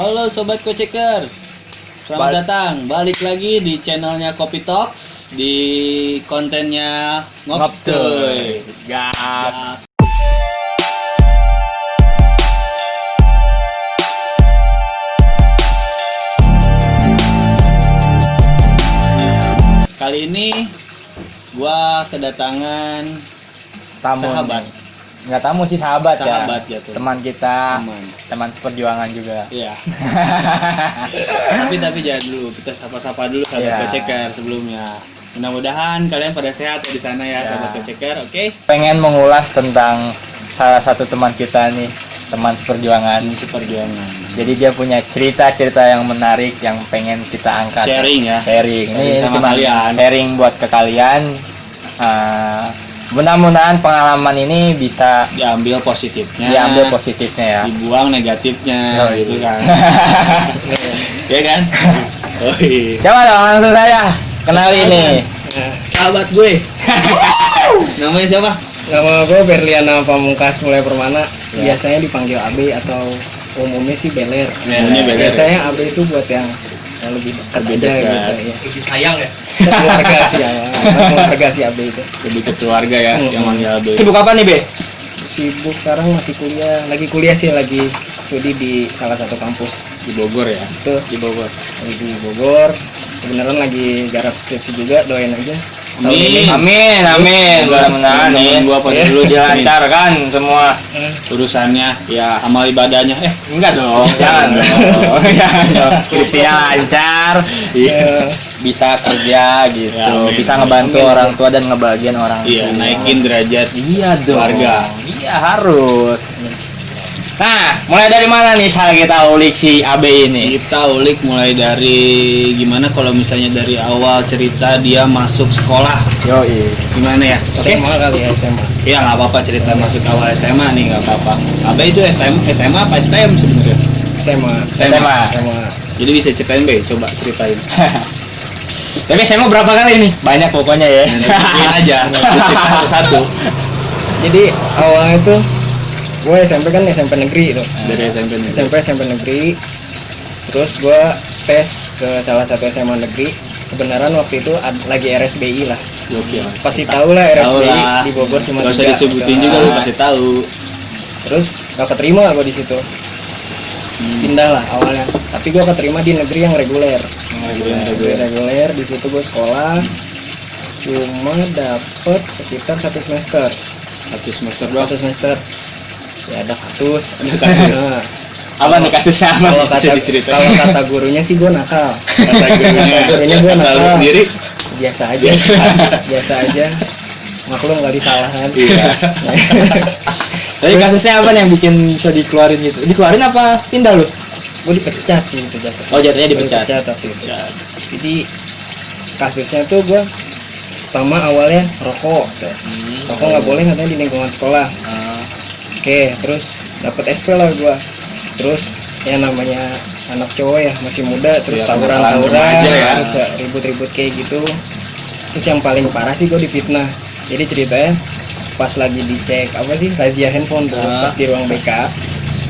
Halo Sobat Koceker, selamat datang balik lagi di channelnya Kopi Talks di kontennya Ngopcuy. Gas. Kali ini gua kedatangan Tamu sahabat. nih. Nggak tamu sih, sahabat Ya tuh. Teman kita, Teman. teman seperjuangan juga. Iya. tapi jangan dulu, kita sapa-sapa dulu sahabat Iya. Koceker sebelumnya. Mudah-mudahan kalian pada sehat ya di sana ya, Iya. sahabat Koceker. Oke. Pengen mengulas tentang salah satu teman kita nih, teman seperjuangan. Perjuangan. Jadi dia punya cerita-cerita yang menarik yang pengen kita angkat. Sharing ya. Sharing. Sharing Ini sama cuma kalian. sharing buat ke kalian. Mudah-mudahan pengalaman ini bisa Diambil positifnya. diambil positifnya ya. Dibuang negatifnya Oh, gitu iya. kan. Ya kan? Oh iya. Coba dong langsung saja kenalin nih. Sahabat gue. Namanya siapa? Nama gue Berliana Pamungkas Mulai Permana. Ya. Biasanya dipanggil AB atau umumnya sih Beler. Umumnya Beler. Biasanya AB itu buat yang lebih dekat Lebih aja dekat. gitu ya. Lebih sayang ya. Keluarga sih ya. Keluarga sih AB itu. Lebih ke keluarga ya yang manggil AB. Sibuk apa nih, Be? Sibuk sekarang masih kuliah. Lagi kuliah sih, lagi studi di salah satu kampus. Di Bogor ya. Itu Di Bogor. lagi di Bogor. Kebenaran lagi garap skripsi juga, doain aja. Tahun Amin. ini. Amin, amin. Mudah-mudahan Amin. Gua pas dulu dilancarkan semua urusannya ya, amal ibadahnya. enggak dong, jangan dong. Jangan dong. Skripsinya lancar, Iya. bisa kerja gitu, Ya, amin. bisa ngebantu Amin. orang tua dan ngebagian orang Iya, tua. naikin derajat. Iya dong. Keluarga. Iya harus. Nah, mulai dari mana nih Sal kita ulik si AB ini? Kita ulik mulai dari gimana kalau misalnya dari awal cerita dia masuk sekolah. Yoi. Gimana ya? Oke? SMA kali ya, SMA. Iya, nggak apa-apa cerita masuk awal SMA nih, nggak apa-apa. Abe itu SMA apa STM sebenarnya? SMA. SMA. SMA. Jadi bisa ceritain, Be, coba ceritain. Tapi saya mau berapa kali nih? Banyak pokoknya ya. Ceritain aja, cerita satu-satu. Jadi awalnya tuh gue SMP kan SMP negeri itu. Dari SMP nih. SMP negeri. Terus gue tes ke salah satu SMA negeri. Kebenaran waktu itu lagi RSBI lah. Gokil. Pasti tahu lah Tahu RSBI lah. di Bogor cuma Gak usah 3, disebutin gitu. juga, lu pasti tahu. Terus gak keterima gue di situ. Pindah lah awalnya. Tapi gue keterima di negeri yang reguler. Reguler di situ gue sekolah. Cuma dapet sekitar 1 semester. Satu semester doang. 1 semester. Ya ada kasus. Nah, Apa nih kasusnya apa? kalau Bisa kata diceritain. kalau kata gurunya sih gue nakal. Kata gurunya gue nakal nakal. sendiri. Biasa aja. Biasa aja. Maklum gak disalahan. Iya. Tapi kasusnya apa nih yang bikin bisa dikeluarin gitu? Dikeluarin apa pindah lu? Gue dipecat sih itu jatuh. Oh, jatuhnya Gua dipecat. waktu itu. Jadi kasusnya tuh gue pertama awalnya rokok. Rokok nggak boleh katanya di lingkungan sekolah. Oke, terus dapat SP lah gue. Terus ya namanya anak cowok ya masih muda, terus Ya, tawuran-tawuran, remaja ya. terus ya ribut-ribut kayak gitu. Terus yang paling parah sih gue difitnah. Jadi ceritanya pas lagi dicek apa sih razia handphone tuh pas di ruang BK,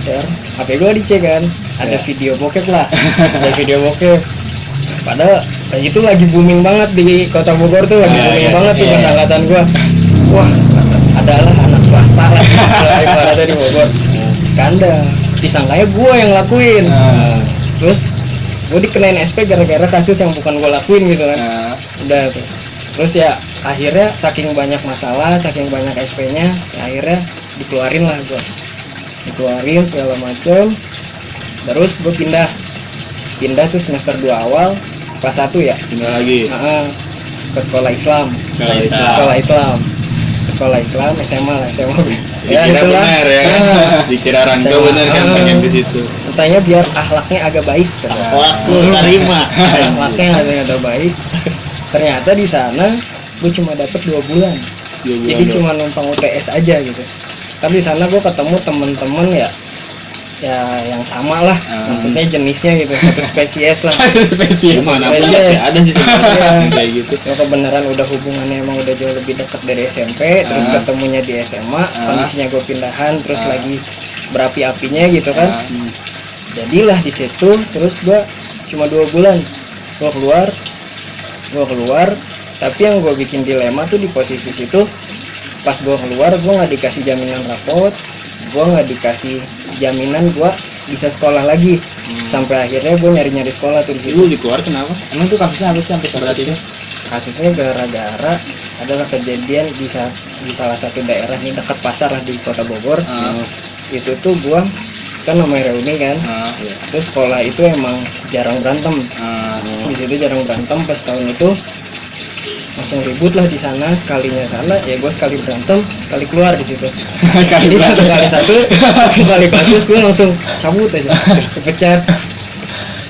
ya, HP gue dicek kan, ada Ya. video bokep lah, ada video bokep. Padahal itu lagi booming banget di kota Bogor tuh, lagi booming banget tuh pas angkatan gue. Wah, adalah anak swasta lah, ibaratnya di Bogor. Skandal, disangkanya gue yang lakuin. Terus gue dikenain SP gara-gara kasus yang bukan gue lakuin gitu kan. Udah tuh. Terus ya akhirnya saking banyak masalah, saking banyak SP-nya, ya akhirnya dikeluarin lah gue. Dikeluarin segala macem. Terus gue pindah tuh semester 2 awal, kelas 1 ya. Pindah lagi. Ke sekolah Islam. Sekolah Islam. Sekolah Islam. Ke sekolah Islam, SMA lah, SMA. Dikira benar ya kan? Dikira orang tua benar kan pengen di situ. Katanya biar akhlaknya agak baik. Waktu terima. Akhlaknya agak baik. Ternyata di sana gue cuma dapet 2 bulan. Jadi cuma numpang UTS aja gitu. Tapi di sana gue ketemu temen-temen ya yang sama lah, maksudnya jenisnya gitu, satu spesies lah. Gimana pun Spesies. pasti ada sih sebenarnya yang kayak gitu. Ya kebenaran udah hubungannya emang udah jauh lebih dekat dari SMP, terus ketemunya di SMA, kondisinya gue pindahan, terus lagi berapi-apinya gitu kan. jadilah di situ. Terus gue cuma 2 bulan gue keluar. Tapi yang gue bikin dilema tuh di posisi situ, pas gue keluar gue nggak dikasih jaminan rapot, gue nggak dikasih jaminan gue bisa sekolah lagi. Sampai akhirnya gue nyari sekolah tuh di situ. Lu dikeluar kenapa? Emang tuh kasusnya apa sih sampai seberat itu? Kasusnya gara-gara adalah kejadian di salah satu daerah nih dekat pasar lah di kota Bogor. Itu tuh gua kan namanya reuni kan. Terus sekolah itu emang jarang berantem. Di situ jarang berantem. Pas tahun itu langsung ribut lah di sana. Sekalinya sana ya gue sekali berantem sekali keluar di situ. Jadi satu kali kasus gue langsung cabut aja, dipecat,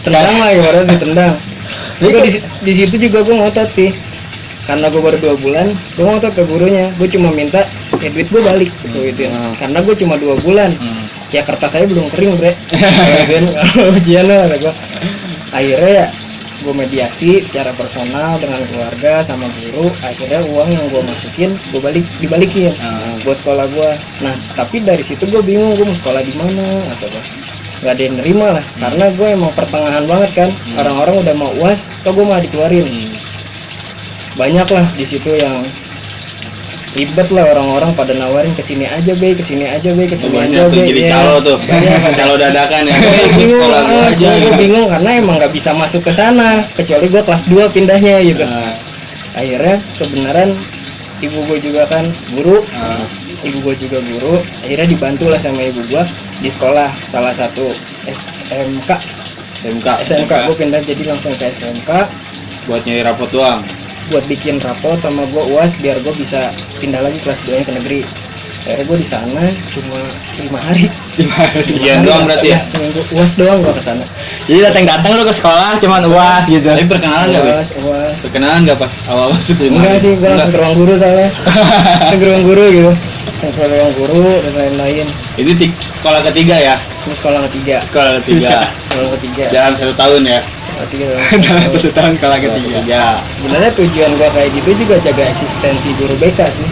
tendang lah ibaratnya ditendang. Jadi di situ juga gue ngotot sih, karena gue baru 2 bulan, gue ngotot ke gurunya, gue cuma minta ya duit gue balik gitu ya. Karena gue cuma 2 bulan, ya kertas saya belum kering bre, kan ujian lah gue. Akhirnya ya gue mediasi secara personal dengan keluarga sama guru, akhirnya uang yang gue masukin gue dibalikin buat sekolah gue. Nah tapi dari situ gue bingung gue mau sekolah di mana atau apa. Nggak ada yang nerima lah, karena gue emang pertengahan banget kan. Orang-orang udah mau UAS, atau gue malah dikeluarin. Banyak lah di situ yang ribet lah, orang-orang pada nawarin kesini aja be, kesini aja be. Jadi calo tuh, calo dadakan ya. Bingung, Sekolah gua aja. gue bingung karena emang nggak bisa masuk ke sana, kecuali gue kelas 2 pindahnya gitu. Akhirnya kebenaran ibu gue juga kan guru. Ibu gue juga guru, akhirnya dibantu lah sama ibu gue di sekolah salah satu SMK gue pindah jadi langsung ke SMK Buat nyari rapot doang. buat bikin rapot sama gue UAS biar gue bisa pindah lagi kelas 2 nya ke negeri. Akhirnya gue di sana cuma 5 hari. Ujian doang berarti ya? Seminggu UAS doang gue ke sana. Jadi datang lu ke sekolah cuman UAS gitu. Tapi perkenalan nggak be? UAS. Perkenalan nggak pas awal masuk? Enggak sih, gue langsung ke ruang guru soalnya. Ke ruang guru gitu. Langsung ke ruang guru dan lain-lain. Ini sekolah ketiga ya? Ini sekolah ketiga. Sekolah ketiga. Sekolah ketiga. Dalam 1 tahun ya? Dalam 1 tahun sekolah ketiga. Ya. Sebenarnya tujuan gua kayak gitu juga jaga eksistensi guru BK sih.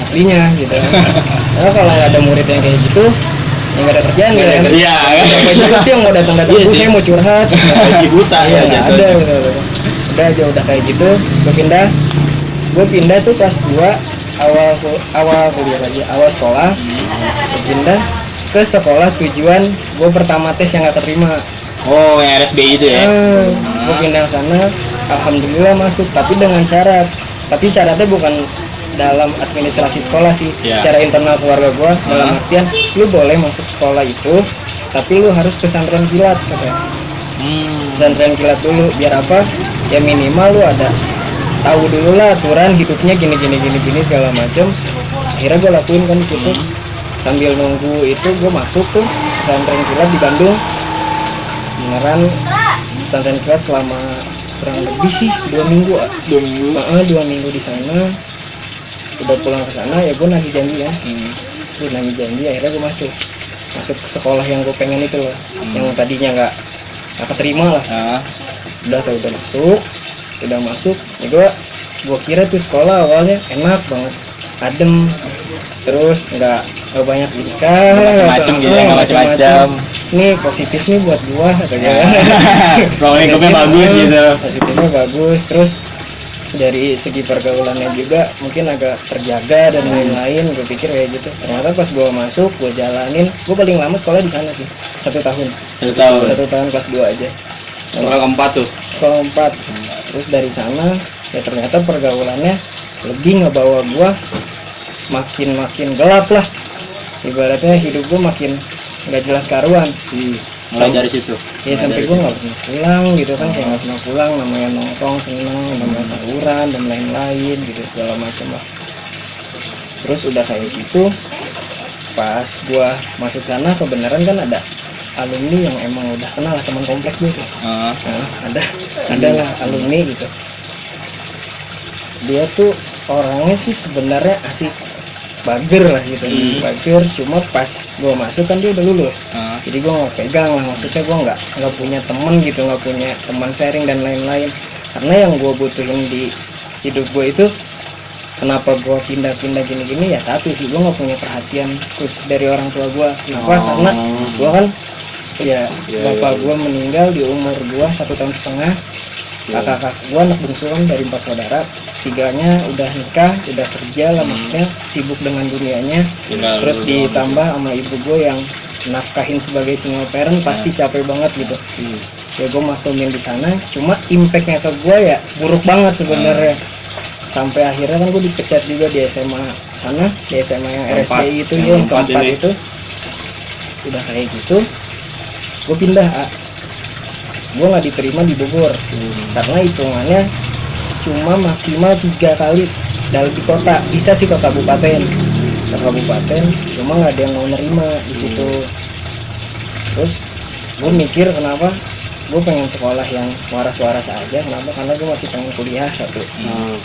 Aslinya gitu. Karena kalau nggak ada murid yang kayak gitu, ya nggak ada kerjaan Nggak ada kan. kerja. Siapa juga sih yang mau datang-datang, Iya "Bu, sih. saya mau curhat." Lagi buta Iya, ya nggak jatuhnya. ada gitu. Udah aja udah kayak gitu, gua pindah tuh kelas 2 awal kuliah lagi, awal sekolah. Gua pindah ke sekolah tujuan gua pertama tes yang nggak keterima. Oh, yang RSBI itu ya? Gue pindah sana, alhamdulillah masuk, tapi dengan syarat. Tapi syaratnya bukan dalam administrasi sekolah sih, Ya. secara internal keluarga gue. Dalam artian, lu boleh masuk sekolah itu, tapi lu harus pesantren kilat, katanya. Pesantren kilat dulu, biar apa? Ya minimal lu ada tahu dulu lah aturan hidupnya gini segala macem. Akhirnya gue lakuin kan di situ. Sambil nunggu itu gue masuk tuh pesantren kilat di Bandung. Beneran pesantren kilat selama kurang lebih sih 2 minggu. 2 minggu. 2 minggu di sana. Udah pulang ke sana ya gue nagih janji kan. Gue nagih janji, akhirnya gue masuk ke sekolah yang gue pengen itu loh. Yang tadinya nggak keterima lah. Udah sudah masuk. Ya gue kira tuh sekolah awalnya enak banget, adem, terus nggak banyak ikan, Macam-macam gitu ya, nggak macam-macam. Ini positif nih buat gua katanya. Ruang lingkupnya bagus gitu. Positifnya bagus, terus dari segi pergaulannya juga mungkin agak terjaga dan lain-lain. Gue pikir kayak gitu. Ternyata pas gua masuk, gua jalanin, gua paling lama sekolah di sana sih 1 tahun. 1 tahun. 1 tahun kelas 2 aja. Sekolah keempat tuh. Sekolah 4. Terus dari sana ya ternyata pergaulannya lebih ngebawa gua makin gelap lah. Ibaratnya hidup gua makin nggak jelas karuan. Mulai dari situ. Ya sampai gue nggak pernah pulang gitu kan, kayak nggak pernah pulang, namanya nongkrong seneng, namanya tawuran dan lain-lain gitu segala macam lah. Terus udah kayak gitu, pas gue masuk sana kebenaran kan ada alumni yang emang udah kenal lah, teman komplek gue tuh. Nah, ada lah alumni gitu. Dia tuh orangnya sih sebenarnya asik, bager lah gitu, bager. Cuma pas gue masuk kan dia udah lulus, jadi gue nggak pegang lah, maksudnya gue nggak punya temen gitu, nggak punya teman sharing dan lain-lain. Karena yang gue butuhin di hidup gue itu, kenapa gue pindah-pindah gini-gini ya satu sih, gue nggak punya perhatian khusus dari orang tua gue. Kenapa? Karena gue kan Iya, bapak gua meninggal di umur gua 1,5 tahun. Kakak gua anak bungsu kan dari 4 saudara, 3-nya udah nikah, udah kerja lah, maksudnya sibuk dengan dunianya. Terus ditambah sama ibu gua yang nafkahin sebagai single parent, pasti capek banget gitu. Ya gua maklumin di sana, cuma impactnya ke gua ya buruk banget sebenarnya. Sampai akhirnya kan gua dipecat juga di SMA sana, di SMA yang RSBI itu ya, yang keempat itu. Udah kayak gitu, gua pindah. Gue nggak diterima di Bogor karena hitungannya cuma maksimal 3 kali dalam di kota, bisa sih ke kabupaten, cuma nggak ada yang mau nerima di situ. Terus gue mikir kenapa gue pengen sekolah yang waras-waras aja, kenapa? Karena gue masih pengen kuliah satu.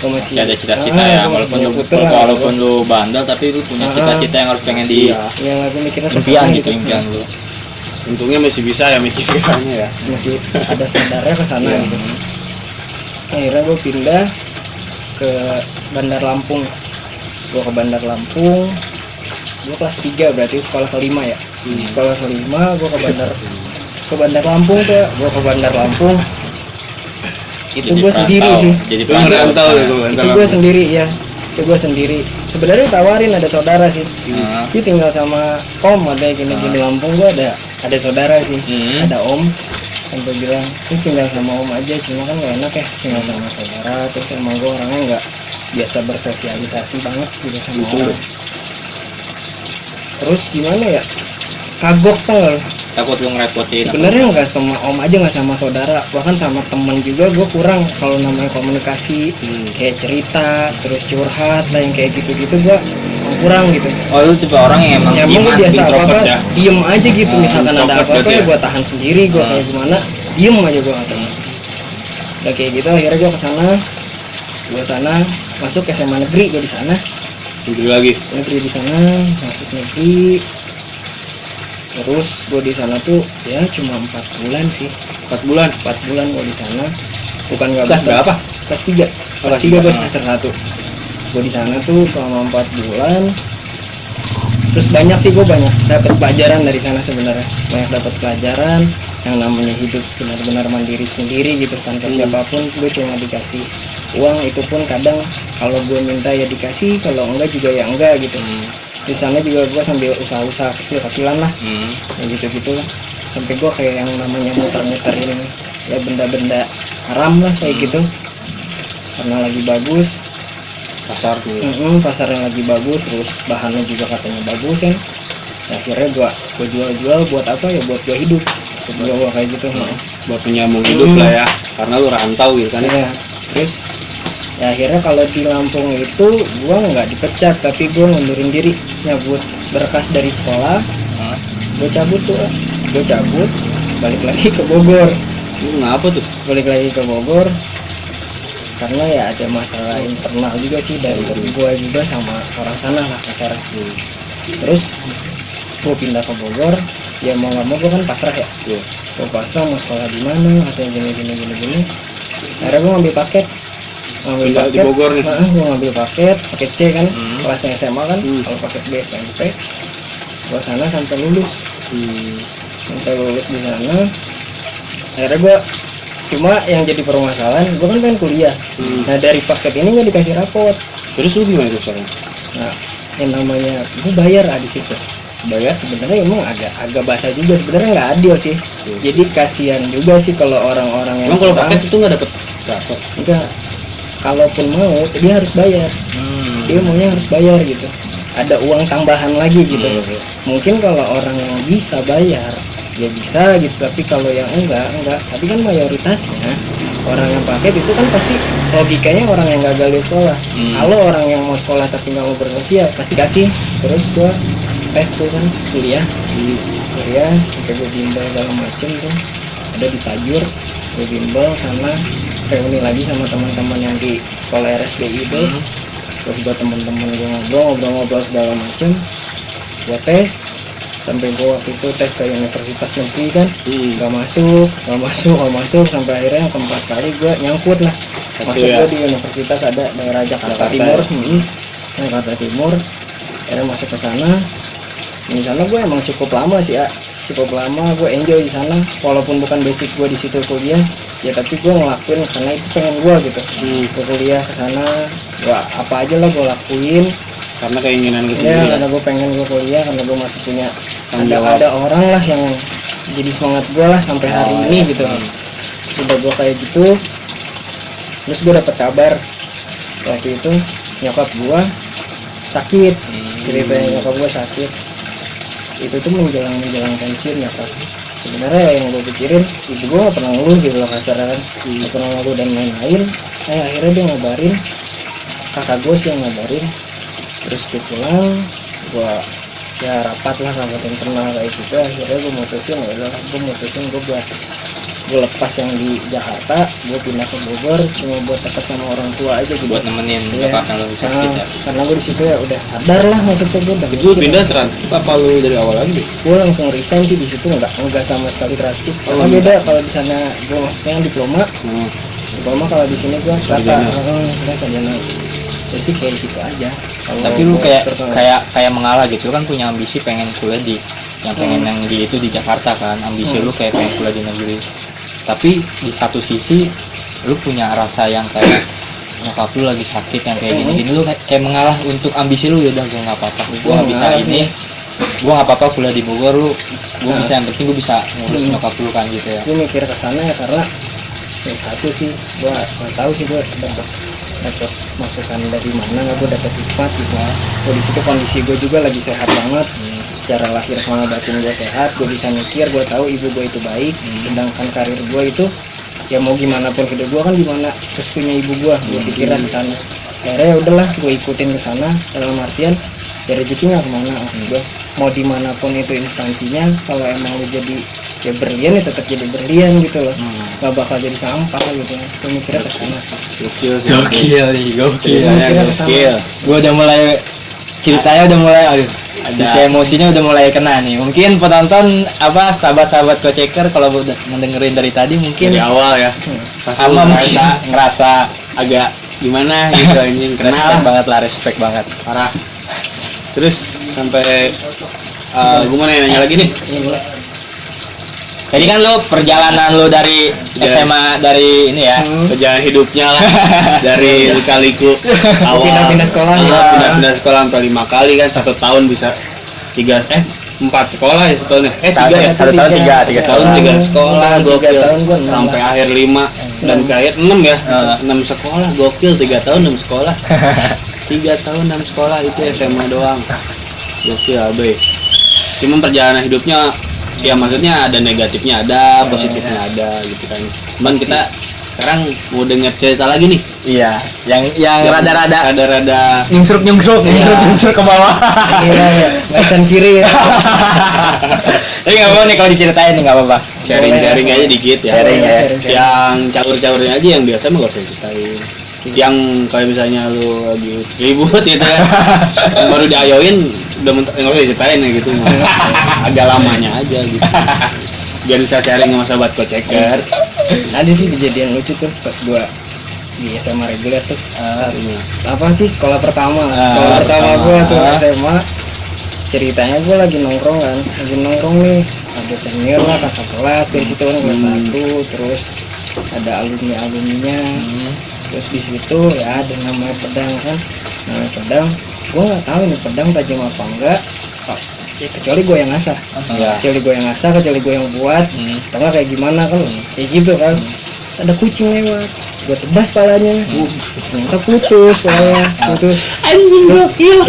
Gue masih ada cita-cita ya, walaupun lu bandel tapi lu punya cita-cita yang harus pengen di yang aku mikirnya impian kesana gitu, impian lu. Untungnya masih bisa ya mikir ke sana ya. Masih ada sadarnya ke sana gitu. Akhirnya gue pindah ke Bandar Lampung. Gue ke Bandar Lampung. Gue kelas 3 berarti sekolah kelima ya. Sekolah kelima gue ke Bandar Lampung tuh. Gue ke Bandar Lampung. Itu gue sendiri sih. Jadi perantau ya. Itu gue sendiri ya. Itu gue sendiri. Sebenarnya tawarin ada saudara sih. Dia tinggal sama om, ada gini-gini Lampung, gue ada saudara sih, ada om. Yang gue bilang, ini tinggal sama om aja, cuma kan gak enak ya tinggal sama saudara. Terus emang gue orangnya nggak biasa bersosialisasi banget gitu sama orang. Terus gimana ya? Kagok tuh. Takut lu ngerepotin. Sebenarnya nggak sama om aja, nggak sama saudara, bahkan sama temen juga gue kurang kalau namanya komunikasi, kayak cerita, terus curhat lah yang kayak gitu-gitu gue kurang gitu. Oh lu tipe orang yang emang gue biasa apa-apa ya? diem aja gitu, misalkan ada apa-apa ya ya? gue tahan sendiri, gue kayak gimana diem aja gue ngatain. Udah kayak gitu akhirnya gue kesana masuk SMA negeri. Gue di sana negeri di sana masuk negeri. Terus gue di sana tuh ya cuma 4 bulan sih. 4 bulan gue di sana. Bukan nggak Kelas berapa? Kelas 3. Kelas 3 gue semester 1. Gue di sana tuh selama 4 bulan. Terus banyak dapat pelajaran dari sana sebenarnya. Banyak dapat pelajaran yang namanya hidup benar-benar mandiri sendiri gitu, tanpa siapapun. Gue cuma dikasih uang, itu pun kadang kalau gue minta ya dikasih, kalau enggak juga ya enggak gitu. Di sana juga gue sambil usaha-usaha kecil-kecilan lah, kayak gitu-gitu lah. Sampai gue kayak yang namanya muter-muterin ya benda-benda haram lah kayak gitu. Karena lagi bagus Pasar tuh. Pasarnya lagi bagus, terus bahannya juga katanya bagus kan. Akhirnya gue jual-jual buat apa ya? Buat gue hidup. Gue kayak gitu. Buat menyambung hidup lah ya. Karena lu rantau gitu kan ya. Terus ya akhirnya kalau di Lampung itu gue nggak dipecat, tapi gue ngundurin diri, nyabut berkas dari sekolah. Gue cabut balik lagi ke Bogor. Kenapa tuh? Balik lagi ke Bogor karena ya ada masalah internal juga sih dari gue juga sama orang sana lah kasar. Terus gue pindah ke Bogor, ya mau nggak mau gue kan pasrah ya. Gue pasrah mau sekolah di mana, atau gini. Akhirnya gue ngambil paket. Di Bogor nih. Gue ngambil paket C kan, kelasnya SMA kan. Kalau paket B SMP, gue sana sampai lulus. Sampai lulus di sana. Akhirnya gue cuma yang jadi permasalahan, gue kan pengen kuliah. Nah dari paket ini nggak dikasih rapot. Terus lu gimana tuh caranya? Nah yang namanya gue bayar di situ. Bayar sebenarnya emang agak basah juga, sebenarnya nggak adil sih. Jadi kasihan juga sih kalau orang-orang yang emang kalau paket itu nggak dapet rapot? Enggak. Kalaupun mau dia harus bayar. Dia maunya harus bayar gitu. Ada uang tambahan lagi gitu. Mungkin kalau orang yang bisa bayar ya bisa gitu, tapi kalau yang enggak. Tapi kan mayoritasnya orang yang paket itu kan pasti logikanya orang yang gagal di sekolah. Kalau orang yang mau sekolah tapi nggak mau bersosial pasti kasih. Terus gua tes tuh kan kuliah sampai gue bimbel segala macem tuh, ada di Tajur, gue bimbel sama reuni lagi sama teman-teman yang di sekolah RSBI itu. Terus gue teman-teman gue ngobrol segala macem, gue tes sampai gue waktu itu tes ke universitas negeri kan, nggak masuk sampai akhirnya yang keempat kali gue nyangkut lah. Masuk gue di universitas ada daerah Jakarta Timur, Jakarta Timur. Akhirnya masuk ke sana. Di sana gue emang cukup lama sih ya, cukup lama, gue enjoy di sana walaupun bukan basic gue di situ kuliah ya, tapi gue ngelakuin karena itu pengen gue gitu. Gue kuliah ke sana, gue apa aja lah gue lakuin Karena keinginan gitu ya, karena gue pengen gue kuliah, karena gue masih punya ada orang lah yang jadi semangat gue lah sampai hari ini gitu. Sudah gue kayak gitu, terus gue dapet kabar waktu itu nyokap gue sakit. Ceritanya nyokap gue sakit itu tuh menjelang pensiun nyokap. Sebenarnya yang gue pikirin ibu gue gak pernah ngeluh gitu loh kasarnya kan, gak pernah ngeluh dan lain-lain. Akhirnya dia ngabarin, kakak gue sih yang ngabarin. Terus gue pulang, gue ya rapat lah rapat internal kayak gitu. Akhirnya gue mutusin gue lepas yang di Jakarta, gue pindah ke Bogor cuma buat dekat sama orang tua aja gitu. Buat nemenin Iya. nyokap lo sakit ya. Karena gue di situ ya udah sadar lah maksudnya gue udah. Lu pindah transkip apa lu dari awal lagi? Gue langsung resign sih di situ, nggak sama sekali transkip. Karena beda kalau di sana gue maksudnya diploma kalau di sini gue Sarjana. sarjana. Jadi sih kayak gitu aja. Kalau Tapi lu gua kayak mengalah gitu kan, punya ambisi pengen kuliah di yang pengen yang di itu di Jakarta kan. Ambisi lu kayak pengen kuliah di negeri. Tapi di satu sisi lu punya rasa yang kayak nyokap lu lagi sakit yang kayak gini-gini, lu kayak mengalah untuk ambisi lu. Ya udah, gue nggak apa-apa, gue nggak bisa ini, gue nggak apa-apa kuliah di Bogor, gue bisa, yang penting gue bisa ngurus nyokap lu kan gitu ya. gue mikir ke sana ya karena yang satu sih gue nggak tahu sih gue dapat masukan dari mana, gue dapat hikmat gitu. Gue di situ kondisi gue juga lagi sehat banget, secara lahir sama batin gue sehat, gue bisa mikir, gue tahu ibu gue itu baik. Sedangkan karir gue itu ya mau gimana pun hidup gue kan gimana restunya ibu gue pikiran ke sana. Akhirnya ya udahlah gue ikutin ke sana, dalam artian ya rezeki nggak kemana, gue mau dimanapun itu instansinya, kalau emang lu jadi ya berlian ya tetap jadi berlian gitu loh, nggak bakal jadi sampah gitu. Gue mikirnya ke sana sih. Gokil sih. Gokil. Mikirnya ke sana. Gue udah mulai ceritanya udah mulai, aduh, sisi emosinya udah mulai kena nih. Mungkin penonton apa sahabat-sahabat Koceker kalau udah mendengerin dari tadi mungkin Dari awal ya. Pas lu sama mungkin ngerasa agak gimana gitu anjing, respect kenal banget lah, respect banget. parah. Terus sampai gue mau nanya lagi nih. Jadi kan lo perjalanan lo dari SMA dari ini ya, Perjalanan hidupnya lah dari lika-liku awal Pindah-pindah sekolah ya. pindah-pindah sekolah sampai 5 kali kan, 1 tahun bisa 4 sekolah ya setahun ya, 3 ya, satu tahun tiga tahun 3 sekolah, 3 gokil. tahun gua 6 Sampai lah. akhir 5 dan ke akhir 6 ya, 6 sekolah, gokil. 3 tahun 6 sekolah 3 tahun 6 sekolah itu SMA doang, gokil abe. Cuman perjalanan hidupnya ya maksudnya ada negatifnya ada, positifnya ada gitu kan. Cuman kita sekarang mau denger cerita lagi nih. Iya, yang rada-rada nyungsruk ke bawah. Iya ya, ngasan kiri ya. Tapi nggak apa-apa nih kalau diceritain nih, nggak apa-apa. Sharing aja dikit ya. Sharing ya. Yang caur-caurnya aja, yang biasa mah gak usah ceritain. Yang kayak misalnya lu lagi ribut gitu kan, yang baru diayoin udah nggak usah diceritain ya gitu. Agak lamanya aja gitu. Biar bisa sharing sama sahabat Koceker. Ada sih kejadian lucu tuh pas gua di SMA reguler tuh. Apa sih sekolah pertama? Sekolah pertama gua tuh SMA. Ceritanya gua lagi nongkrong nih, ada senior lah, kakak kelas dari situ kan, kelas 1, terus ada alumninya. Terus di situ ya ada namanya pedang kan, gue nggak tahu ini pedang tajam apa enggak, kecuali gue yang ngasah, kecuali gue yang buat, atau nggak kayak gimana kan, kayak gitu kan. Terus ada kucing lewat, gue tebas palanya, ternyata putus anjing gokil.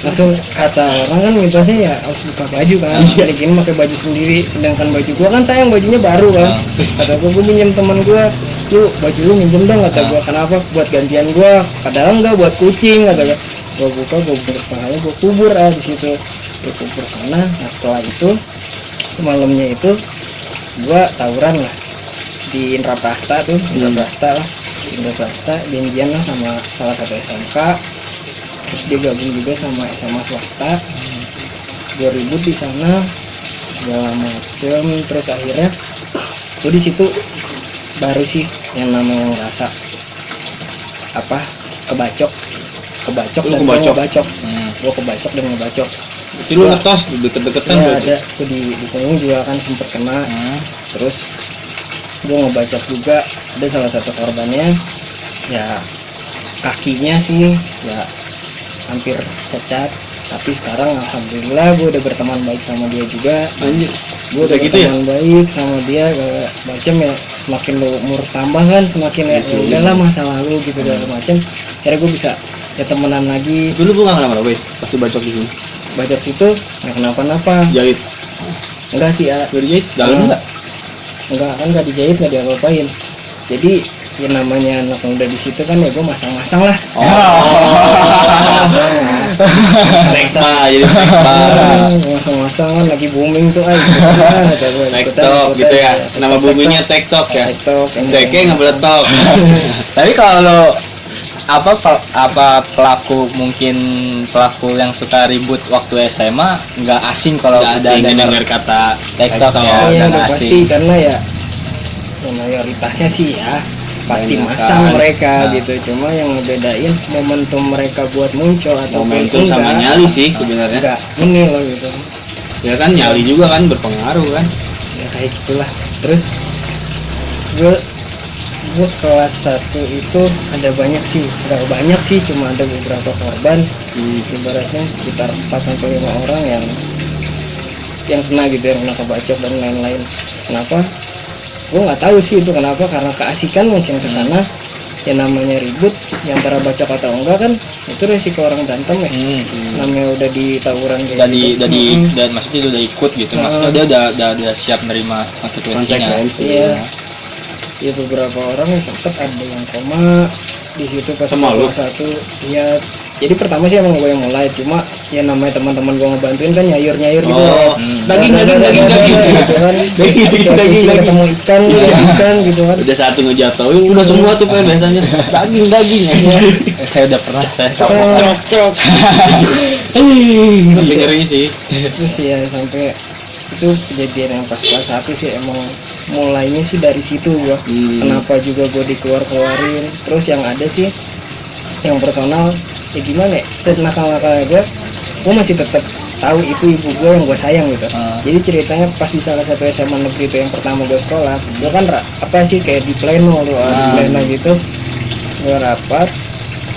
Langsung kata orang kan mitosnya ya harus buka baju kan, bikin pakai baju sendiri, sedangkan baju gue kan sayang bajunya baru kan. Kata gue minjem teman gue, lu baju lu minjem dong, kata gue. Kenapa? Buat gantian gue, padahal enggak, buat kucing, kata gue. Gue buka, gue bungkus pahanya, gue kubur di situ, gue kubur sana. Nah setelah itu malamnya itu gue tawuran lah di Indraprasta tuh, Indraprasta janjian lah sama salah satu SMK, terus dia gabung juga sama SMA swasta. 2000 di sana segala macem. Terus akhirnya gue di situ baru sih yang namanya ngerasa apa kebacok dan ngebacok. Gue kebacok dan ngebacok. Berarti lu ngetos deket-deketan ya berarti. ada tuh di punggung juga kan sempet kena. Terus gue ngebacok juga, ada salah satu korbannya ya kakinya sih ya hampir cacat, tapi sekarang alhamdulillah gue udah berteman baik sama dia juga. Anjir. Gue udah Bisa gitu ya? berteman baik sama dia, kayak macem ya semakin lo umur tambah kan semakin ya Iya. udahlah masa lalu gitu segala macem. Akhirnya gue bisa ya temenan lagi. Dulu gua nggak kenapa-napa, pasti bacok di sini. Bacok situ nggak kenapa-napa. Jahit. Enggak sih ya, Udah dijahit dalam Ah. enggak? enggak kan nggak dijahit nggak diapa-apain. Jadi ya namanya anak muda di situ kan ya gue masang-masang lah. Tekpa jadi tekpa. Masang-masang kan lagi booming tuh ay. TikTok gitu ya. Nama boomingnya TikTok ya. TikTok. Teke nggak meletok. Tapi kalau apa pelaku yang suka ribut waktu SMA nggak asing kalau Nggak udah asing dengar dengar kata TikTok ya. Oh iya nggak udah asing. pasti karena ya mayoritasnya sih ya pasti Banyak masang kan. mereka Nah. gitu. Cuma yang ngebedain momentum mereka buat muncul atau Momentum sama nyali sih sebenarnya. enggak ini loh gitu. Ya kan nyali juga kan berpengaruh kan. Ya kayak gitulah. Terus gue kelas 1 itu ada banyak sih, nggak banyak sih, cuma ada beberapa korban. Ibaratnya sekitar 4-5 orang yang kena gitu, yang kena kebacok dan lain-lain. Kenapa? Gue nggak tahu sih itu kenapa, karena keasikan mungkin kesana. Ya namanya ribut, ya antara bacok atau enggak kan itu resiko orang berantem ya. Namanya udah di tawuran kayak gitu. Dan maksudnya dia udah ikut gitu, maksudnya dia udah siap nerima konsekuensinya. Konsekuensi. Iya. Ya beberapa orang yang sempet ada yang koma di situ pas Sama lu? kelas 1. Iya. Jadi pertama sih emang gue yang mulai, cuma ya namanya teman-teman gue ngebantuin kan nyayur-nyayur gitu. Oh, daging. gitu kan. Daging. Ketemu ikan gitu kan. Udah satu ngejatuhin, udah semua tuh Pak biasanya. Daging ya. Saya udah pernah saya Cok. Tapi ngeri sih. Terus ya sampai itu kejadian yang pas kelas 1 sih emang mulainya sih dari situ gua. Kenapa juga gue dikeluarin. Terus yang ada sih yang personal ya gimana ya, senakal-nakalnya gue masih tetap tahu itu ibu gue yang gue sayang gitu. Jadi ceritanya pas di salah satu SMA negeri itu yang pertama gue sekolah, gue kan apa sih kayak di pleno tuh, di pleno gitu gue rapat,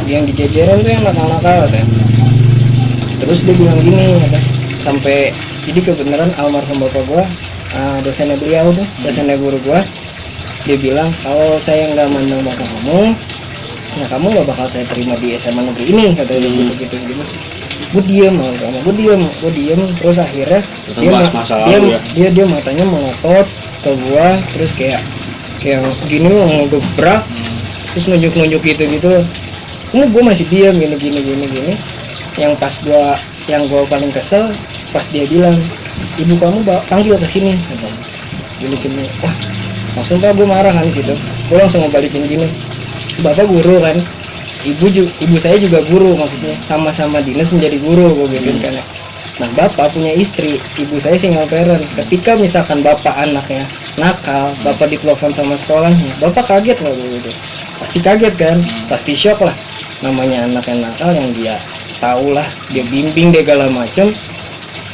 yang di jajaran tuh yang nakal-nakal katanya. Terus dia bilang gini kata, sampai jadi kebenaran almarhum bapak gue, dosennya beliau tuh, dosennya guru gue, dia bilang kalau saya nggak mandang bapak kamu, ya kamu nggak bakal saya terima di SMA negeri ini, katanya gitu. Gue diem, terus akhirnya dia matanya melotot ke gue, terus kayak gini mau ngegebrak, terus nunjuk gitu. Gue masih diem gini. Yang pas yang gue paling kesel pas dia bilang, ibu kamu panggil ke sini, gini. Wah, langsung gue marah kan gitu. Gue langsung ngebalikin gini. Bapak guru kan, ibu saya juga guru, maksudnya sama-sama dinas menjadi guru, gue gituin kan. Nah bapak punya istri, ibu saya single parent. Ketika misalkan bapak anaknya nakal, bapak ditelepon sama sekolahnya, bapak kaget loh gitu. Pasti kaget kan, pasti shock lah. Namanya anak yang nakal yang dia tahu lah, dia bimbing dia segala macem,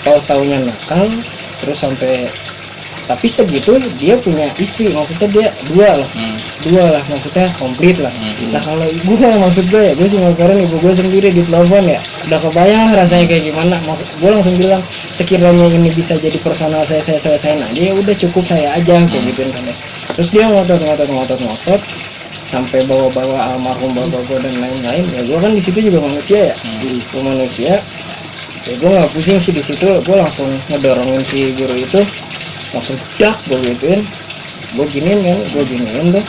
tahu-taunya nakal, terus sampai tapi segitu dia punya istri, maksudnya dia dua lah maksudnya komplit lah. Nah kalau ibu kan maksud gue ya, gue single parent, ibu gue sendiri ditelepon ya, udah kebayang lah rasanya kayak gimana. Gue langsung bilang sekiranya ini bisa jadi personal saya selesaiin aja, ya udah cukup saya aja kayak gituin kan ya. Terus dia ngotot sampai bawa almarhum bapak gue dan lain-lain. Ya gue kan di situ juga manusia ya, gue manusia. Ya gue nggak pusing sih di situ, gue langsung ngedorongin si guru itu, langsung dak gue gituin, gue giniin tuh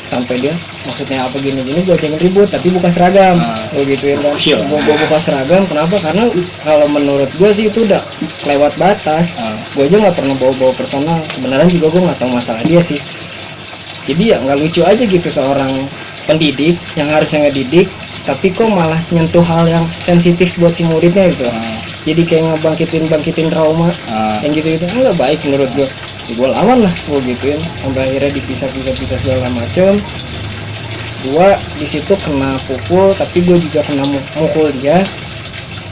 sampai dia maksudnya apa gini gue ajakin ribut tapi bukan seragam, gue gituin kan. Gue buka seragam, kenapa? Karena kalau menurut gue sih itu udah lewat batas. Gue aja nggak pernah bawa personal, sebenarnya juga gue nggak tahu masalah dia sih. Jadi ya nggak lucu aja gitu seorang pendidik yang harusnya ngedidik tapi kok malah nyentuh hal yang sensitif buat si muridnya gitu. Jadi kayak ngebangkitin trauma yang gitu nggak baik menurut gue. Ya, gue lawan lah, gue gituin sampai akhirnya dipisah segala macem. Gue di situ kena pukul, tapi gue juga kena mukul dia.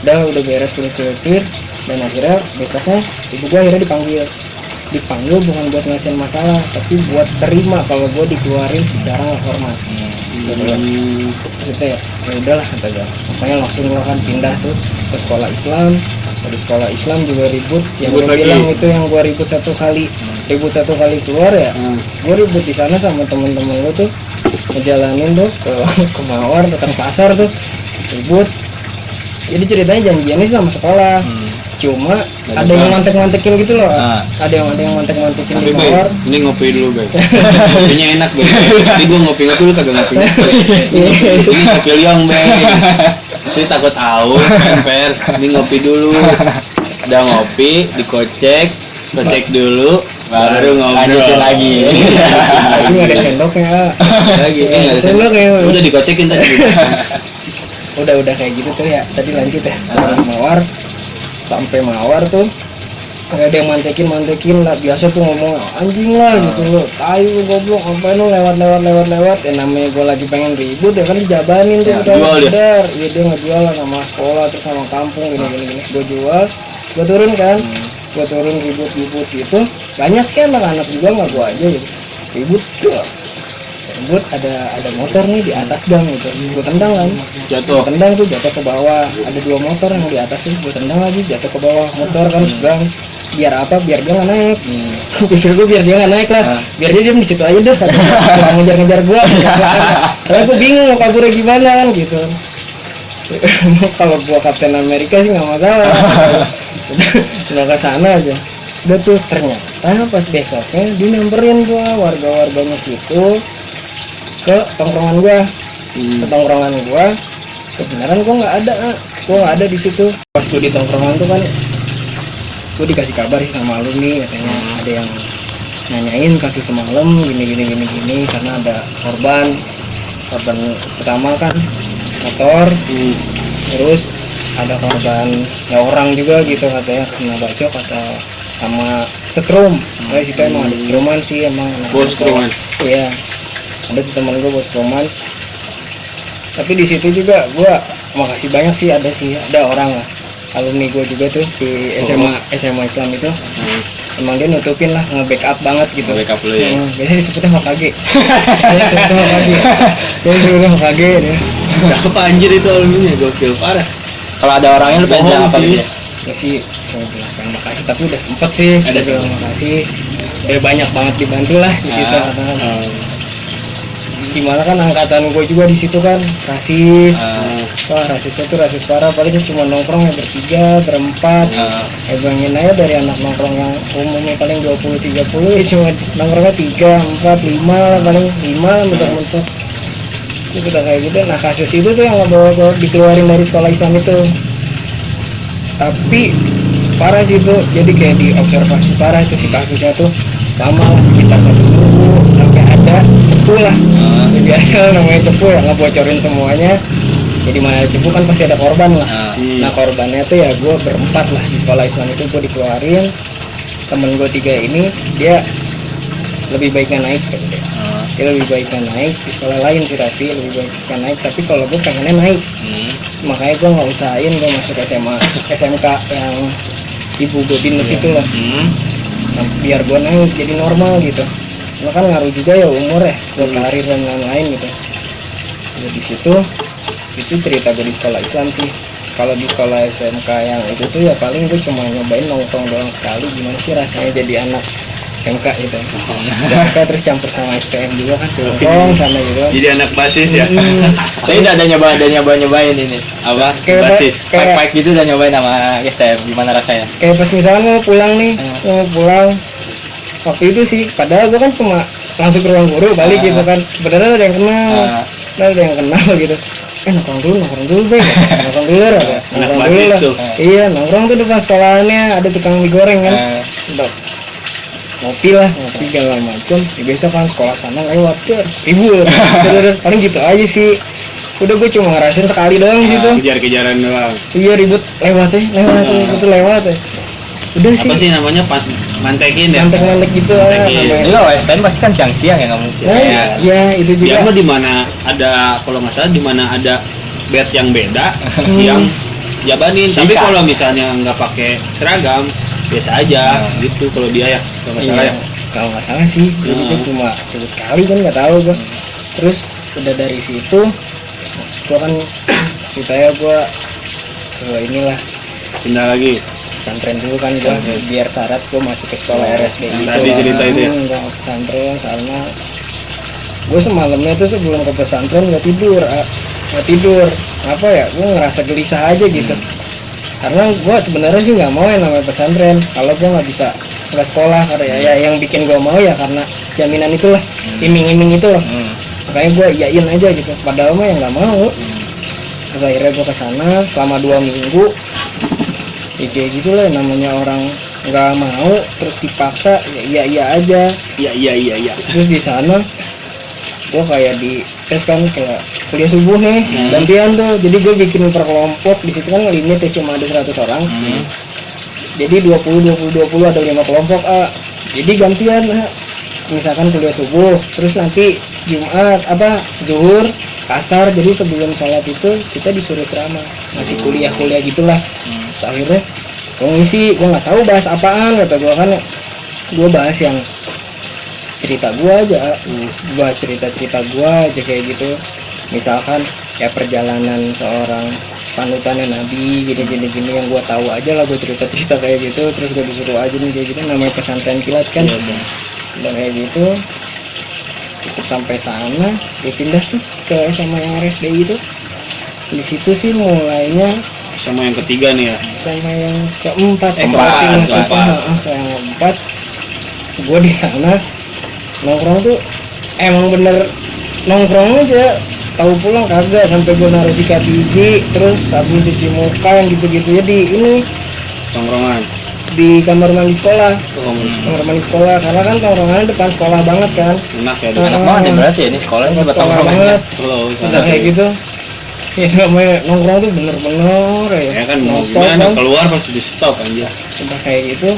Udah beres clear. Dan akhirnya besoknya ibu gue akhirnya dipanggil bukan buat ngasihin masalah, tapi buat terima kalau gue dikeluarin secara nggak hormat. Gitu loh. Maksudnya ya udahlah kata gue, makanya langsung gue kan pindah tuh ke sekolah Islam. Di sekolah Islam juga ribut, yang Ribut gue lagi. bilang itu yang gue ribut satu kali keluar ya. Gue ribut di sana sama temen-temen gue tuh, ngejalanin tuh ke Mawar, ke pasar tuh ribut. Jadi ceritanya janjiannya sama sekolah, cuma ada yang mantek-mantekin gitu loh. Ada yang mantek-mantekin Tapi di Bay, Mawar. ini ngopi dulu Bay. Kopinya enak Bay. Tadi gua ngopi lu kagak ngopi. Ini kopi liang Bay. Saya takut aus, emper. Ini ngopi dulu. Udah ngopi, kocek dulu, baru ngobrol. Lanjutin lagi. Tapi nggak ada sendoknya. Lagi, nggak ada Sendok ya. Udah dikocekin tadi. Udah kayak gitu tuh ya. Tadi lanjut ya. Dari Mawar sampai Mawar tuh nggak ada yang mantekin lah, biasa tuh ngomong anjing lah gitu loh, tai lu goblok, ngapain lu lewat ya, namanya gue lagi pengen ribut ya kan, dijabanin tuh Ya, jual dia. iya dia ngejual lah sama sekolah terus sama kampung gini gue jual, gue turun kan, gue turun ribut gitu, banyak sih anak-anak juga nggak gue aja gitu, ribut ada motor nih di atas gang gitu, gue tendang kan, Jatuh. tendang tuh jatuh ke bawah, ada 2 motor yang di atas tuh gue tendang lagi jatuh ke bawah motor kan, gang, biar apa, biar dia nggak naik. Pikir gue biar dia nggak naik lah, biar dia diem di situ aja deh, jangan ngejar gue, soalnya gue bingung mau kaburnya gimana kan gitu. Kalau gua Kapten Amerika sih nggak masalah, udah ke sana aja. Udah tuh ternyata pas besoknya dia nyamperin tuh warga-warganya situ ke tongkrongan gua, ke tongkrongan gua. Kebenaran gua nggak ada di situ. Pas gua di tongkrongan tuh kan, gua dikasih kabar sih sama alumni, katanya ada yang nanyain kasus semalam gini karena ada korban pertama kan motor, terus ada korban ya orang juga gitu katanya kena bacok atau sama setrum. Kayak situ emang ada setruman sih emang. Bos setruman. Iya, ada tuh teman gue bos setruman. Tapi di situ juga gue makasih banyak sih, ada orang lah alumni gue juga tuh di SMA Islam itu. Emang dia nutupin lah, nge-backup banget gitu. Nge-backup lu ya? Biasanya disebutnya Hokage. Disebutnya Hokage dia. Cakep anjir itu alumni, gokil parah. Kalau ada orangnya lu pengen bilang apa sih. dia? Ya sih, saya bilang pengen makasih, tapi udah sempet sih. Ada bilang makasih. Udah banyak banget dibantu lah di situ. Dimana kan angkatan gue juga di situ kan rasis. Wah rasisnya tuh rasis parah, paling cuma nongkrong yang bertiga, berempat. Bayangin aja dari anak nongkrong yang umumnya paling 20-30 ya cuma nongkrongnya 3, 4, 5 lah, paling 5 mentok-mentok. Itu udah kayak gitu. Nah kasus itu tuh yang ngebawa dikeluarin dari sekolah Islam itu. Tapi parah sih itu, jadi kayak diobservasi parah itu si kasusnya tuh lama lah, sekitar 1 minggu sampai ada cepu lah. Ya, biasa namanya cepu ya, ngebocorin semuanya. Jadi mana cepu kan pasti ada korban lah. Nah korbannya tuh ya gue berempat lah di sekolah Islam itu, gue dikeluarin. Temen gue 3 ini dia lebih baiknya naik gitu. Dia lebih baiknya naik di sekolah lain sih, tapi lebih baiknya naik. Tapi kalau gue pengennya naik, makanya gue nggak usahain gue masuk SMK yang ibu gue dinas itu loh. Biar gue naik jadi normal gitu. Karena kan ngaruh juga ya umur ya, buat karir dan lain-lain gitu. Jadi di situ itu cerita gue di sekolah Islam sih. Kalau di sekolah SMK yang itu tuh ya paling gue cuma nyobain nongkrong doang sekali, gimana sih rasanya jadi anak SMK gitu. SMK terus campur sama STM juga kan, nongkrong sana gitu. Jadi anak basis ya. Saya udah nyobain ini. Apa? Kayak Basis. kayak- Pack gitu udah nyobain sama STM, gimana rasanya? Kayak pas misalnya mau pulang nih, mau pulang waktu itu sih, padahal gue kan cuma langsung ke ruang guru balik gitu kan. Beneran ada yang kenal, ada yang kenal gitu. Nongkrong dulu Bang, nongkrong dulu lah. Anak Nongkrong basis dulu lah. tuh. Iya, nongkrong tuh depan sekolahannya ada tukang mie goreng kan. Udah ngopi segala macem. Ya besok kan sekolah sana lewat tuh ribut. Paling gitu aja sih. Udah gue cuma ngerasain sekali doang gitu. Kejar-kejaran doang. Iya ribut lewat ya. Udah sih. Apa sih namanya? Mantekin ya? Mantek gitu Mantekin. namanya. Ini kalau STM pasti kan siang-siang ya, nggak mesti. Nah, ya itu Dia mah juga. di mana ada, kalau nggak salah di mana ada bed yang beda siang jabanin. Tapi Sikat. kalau misalnya nggak pakai seragam biasa aja gitu kalau dia ya kalau nggak salah ya. Kalau nggak salah sih, jadi gue cuma sebut sekali kan nggak tahu gue. Terus udah dari situ, gue kan ceritanya gue ke inilah Pindah lagi. pesantren dulu kan gue, biar syarat gue masuk ke sekolah RSBI yang itu. tadi cerita itu ya? Gue ke pesantren soalnya gue semalamnya tuh sebelum ke pesantren nggak tidur. Apa ya? Gue ngerasa gelisah aja gitu. Karena gue sebenarnya sih nggak mau yang namanya pesantren. Kalau gue nggak sekolah karena ya yang bikin gue mau ya karena jaminan itulah, iming-iming itu loh. Makanya gue iyain aja gitu. Padahal mah yang nggak mau. Terus akhirnya gue kesana selama 2 minggu. Ya kayak gitulah namanya orang nggak mau terus dipaksa ya iya aja. Iya. Terus di sana gue kayak di tes kan kayak kuliah subuh nih gantian tuh. Jadi gue bikin per kelompok, di situ kan limit ya cuma ada 100 orang. Jadi 20 ada 5 kelompok jadi gantian misalkan kuliah subuh terus nanti Jumat zuhur kasar. Jadi sebelum sholat itu kita disuruh ceramah ngasih kuliah gitulah. Terus akhirnya gue ngisi, gue nggak tahu bahas apaan, kata gue kan gue bahas yang cerita gue aja, bahas cerita gue aja kayak gitu. Misalkan ya perjalanan seorang panutannya Nabi gini yang gue tahu aja lah, gue cerita kayak gitu. Terus gue disuruh aja nih kayak gitu, namanya pesantren kilat kan. Dan kayak gitu cukup sampai sana, dia pindah tuh ke SMA yang RSBI itu. Di situ sih mulainya Sama yang ketiga nih ya. sama yang keempat, keempat. Gue di sana nongkrong tuh emang bener nongkrong aja, tahu pulang kagak, sampai gue naruh sikat gigi, terus sabun cuci muka yang gitu-gitu ya di ini Tongkrongan. di kamar mandi sekolah. Kamar Mandi sekolah karena kan tongkrongannya depan sekolah banget kan. Enak ya. Enak banget ya berarti ya ini sekolah juga Sekolah tongkrongan. banget. Slow Udah kayak gitu. Ya namanya nongkrong tuh bener-bener Ya kan mau non-stop gimana kan. keluar pasti di stop aja. Udah kayak gitu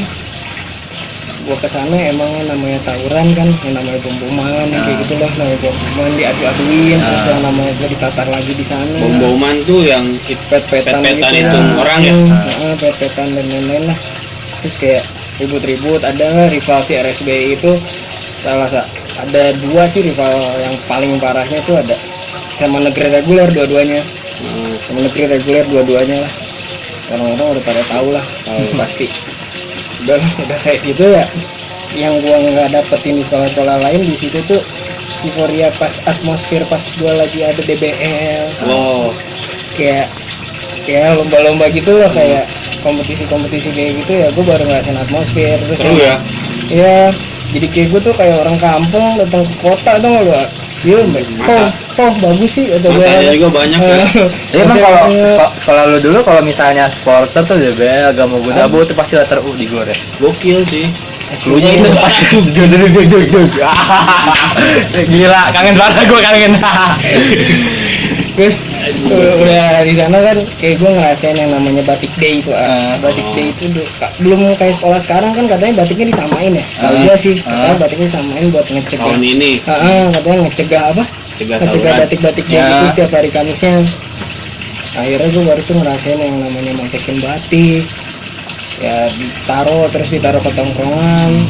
gua kesana emang namanya tawuran kan, yang namanya bom-boman kayak gitulah, namanya bom-boman diadu-aduin, terus yang namanya gua ditatar lagi di sana. Bom-boman tuh yang Pet-petan pet-petan gitu itu ya. orang ya. Pet-petan dan lain-lain lah. Terus kayak ribut-ribut, ada rival si RSBI itu ada 2 sih rival yang paling parahnya tuh, ada sama negeri reguler dua-duanya. Sama negeri reguler dua-duanya lah. Orang-orang udah pada tahu lah, pasti. Udah kayak gitu ya. Yang gua nggak dapetin di sekolah-sekolah lain, di situ tuh euforia pas atmosfer pas gua lagi ada DBL. Wow. Kayak lomba-lomba gitu lah, kayak kompetisi-kompetisi kayak gitu ya. Gua baru ngerasain atmosfer. Terus Seru ya. Iya, jadi kayak gue tuh kayak orang kampung datang ke kota tuh nggak lu? Iya, bagus sih. Masanya juga banyak ya. Tapi emang kalau sekolah lu dulu kalau misalnya supporter tuh DBL agak mau Dabu tuh pasti letter U di gor ya. Gokil sih. Lunya itu pas dug. Gila, kangen banget gue kangen. Terus udah di sana kan kayak gue ngerasain yang namanya batik day itu. Batik day itu belum kayak sekolah sekarang kan, katanya batiknya disamain ya. Setahu gue sih, katanya batiknya disamain buat ngecegah. Tahun ini Katanya ngecegah apa? cegah Ngecegah tawuran. batik-batik day gitu setiap hari Kamisnya. Akhirnya gue baru tuh ngerasain yang namanya montekin batik. Ya ditaruh ke tongkrongan.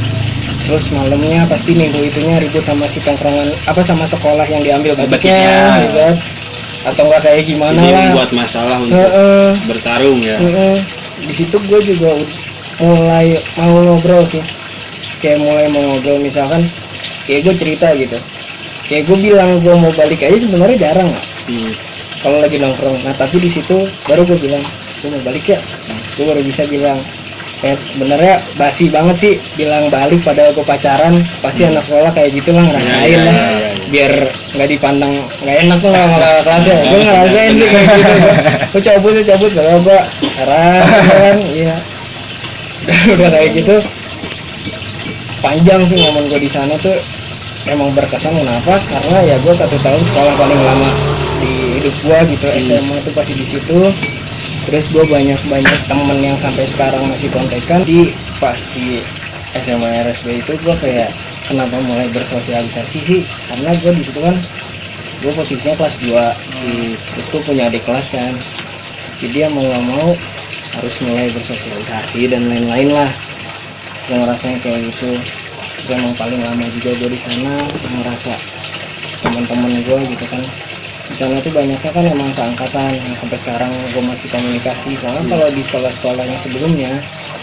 Terus malamnya pasti minggu itunya ribut sama si tongkrongan sama sekolah yang diambil batiknya gitu kan. Atau enggak kayak gimana Jadi lah. membuat masalah untuk bertarung ya. Di situ gue juga mulai mau ngobrol sih. Kayak mulai mau ngobrol, misalkan kayak gue cerita gitu. Kayak gue bilang gue mau balik aja sebenarnya jarang lah. Kalau lagi nongkrong. Nah tapi di situ baru gue bilang gue mau balik ya. Gue baru bisa bilang. Sebenarnya basi banget sih bilang balik padahal gue pacaran. Pasti anak sekolah kayak gitulah ngerasain lah. Biar nggak dipandang nggak enak tuh sama kakak kelasnya. Gue ngerasain sih kayak gitu. Gue cabut kalau gue pacaran kan. Iya. Udah kayak gitu. Panjang sih momen gue di sana tuh. Emang berkesan. Kenapa? Karena ya gue 1 tahun sekolah paling lama di hidup gue gitu. SMA tuh pasti di situ. Terus gue banyak temen yang sampai sekarang masih kontekan. Pas di SMA RSB itu gue kayak kenapa mulai bersosialisasi sih, karena gue di situ kan gue posisinya kelas 2. Terus gue punya adik kelas kan. Jadi ya mau nggak mau harus mulai bersosialisasi dan lain-lain lah. Yang rasanya kayak gitu. Terus emang paling lama juga gue di sana ngerasa teman-teman gue gitu kan. Di sana tuh banyaknya kan emang seangkatan yang sampai sekarang gue masih komunikasi. Soalnya kalau di sekolah-sekolah yang sebelumnya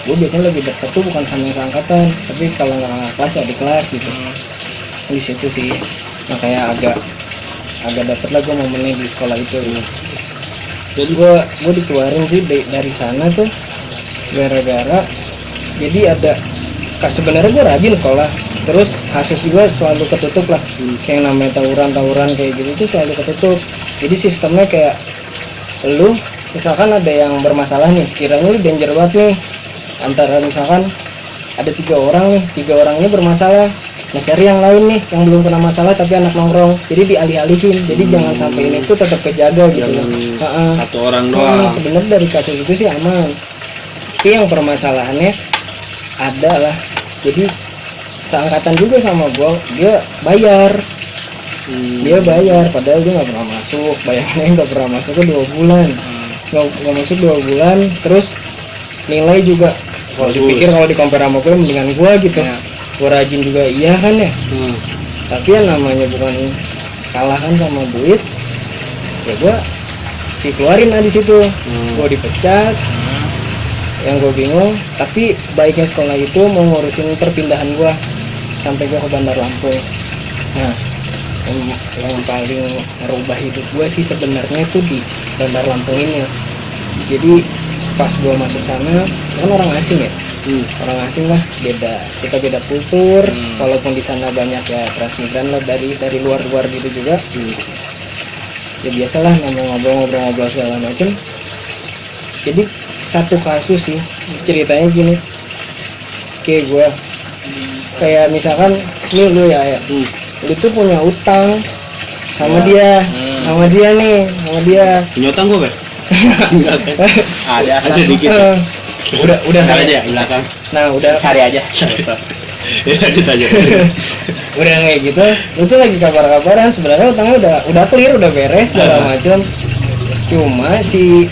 gue biasanya lebih dekat tuh bukan sama yang seangkatan, tapi kalau nggak kelas ya di kelas gitu. Di situ sih, nah kayak agak dapet lah gue momennya di sekolah itu. Jadi gue dikeluarin sih dari sana tuh gara-gara jadi ada sebenarnya gue rajin sekolah, terus kasus juga selalu ketutup lah. Yang namanya tawuran kayak gitu tuh selalu ketutup. Jadi sistemnya kayak lu misalkan ada yang bermasalah nih, sekiranya lu danger banget nih, antara misalkan ada 3 orang ini bermasalah, nah cari yang lain nih yang belum kena masalah tapi anak nongkrong, jadi dialih-alihin. Jadi jangan sampai ini tuh tetap kejaga gitu loh. Satu orang doang. Sebenarnya dari kasus itu sih aman, tapi yang permasalahannya adalah jadi seangkatan juga sama gua, dia bayar. Dia bayar padahal dia nggak pernah masuk, bayarnya nggak pernah masuk ke 2 bulan, nggak masuk 2 bulan. Terus nilai juga kalau dipikir, kalau di compare sama gue mendingan gue gitu ya. Gue rajin juga iya kan ya, tapi yang namanya bukan kalah kan sama duit, ya gue dikeluarin lah di situ. Gue dipecat. Yang gue bingung, tapi baiknya sekolah itu mau ngurusin perpindahan gue sampai gue ke Bandar Lampung. Nah, yang paling merubah hidup gue sih sebenarnya tuh di Bandar Lampung ini. Jadi pas gue masuk sana kan orang asing ya, orang asing lah, kita beda kultur. Walaupun di sana banyak ya transmigran lah dari luar gitu juga. Ya biasalah namanya ngobrol segala macem. Jadi satu kasus sih ceritanya gini, kayak gue kayak misalkan nih lu ya lu tuh punya utang sama dia, sama dia Punya utang gue kan? ada dikit. Udah aja belakang. Nah udah cari aja. Ya ditanya. Udah kayak gitu, lu tuh lagi kabar-kabaran, sebenarnya utangnya udah clear, udah beres segala macam. Cuma si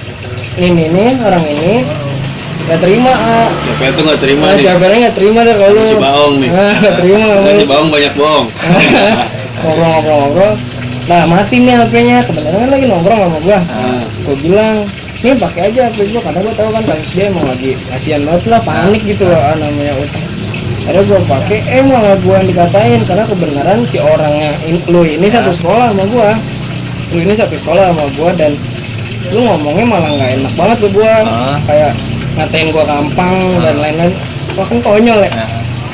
ini orang ini nggak terima. Siapa itu nggak terima nih? Jawabannya nggak terima deh kalau Si Baong nih. Nggak terima. Si Baong banyak bohong. Ngobrol. Nah mati nih HP-nya, kebenaran lagi nongkrong sama gua. Gua bilang, nih pakai aja HP gua, karena gua tahu kan kasus dia emang lagi kasihan banget lah, panik gitu loh namanya utang. Akhirnya gua pakai, malah gua yang dikatain karena kebenaran si orangnya lu ini satu sekolah sama gua, dan lu ngomongnya malah nggak enak banget ke gua, kayak ngatain gua gampang dan lain-lain. Wah kan konyol ya.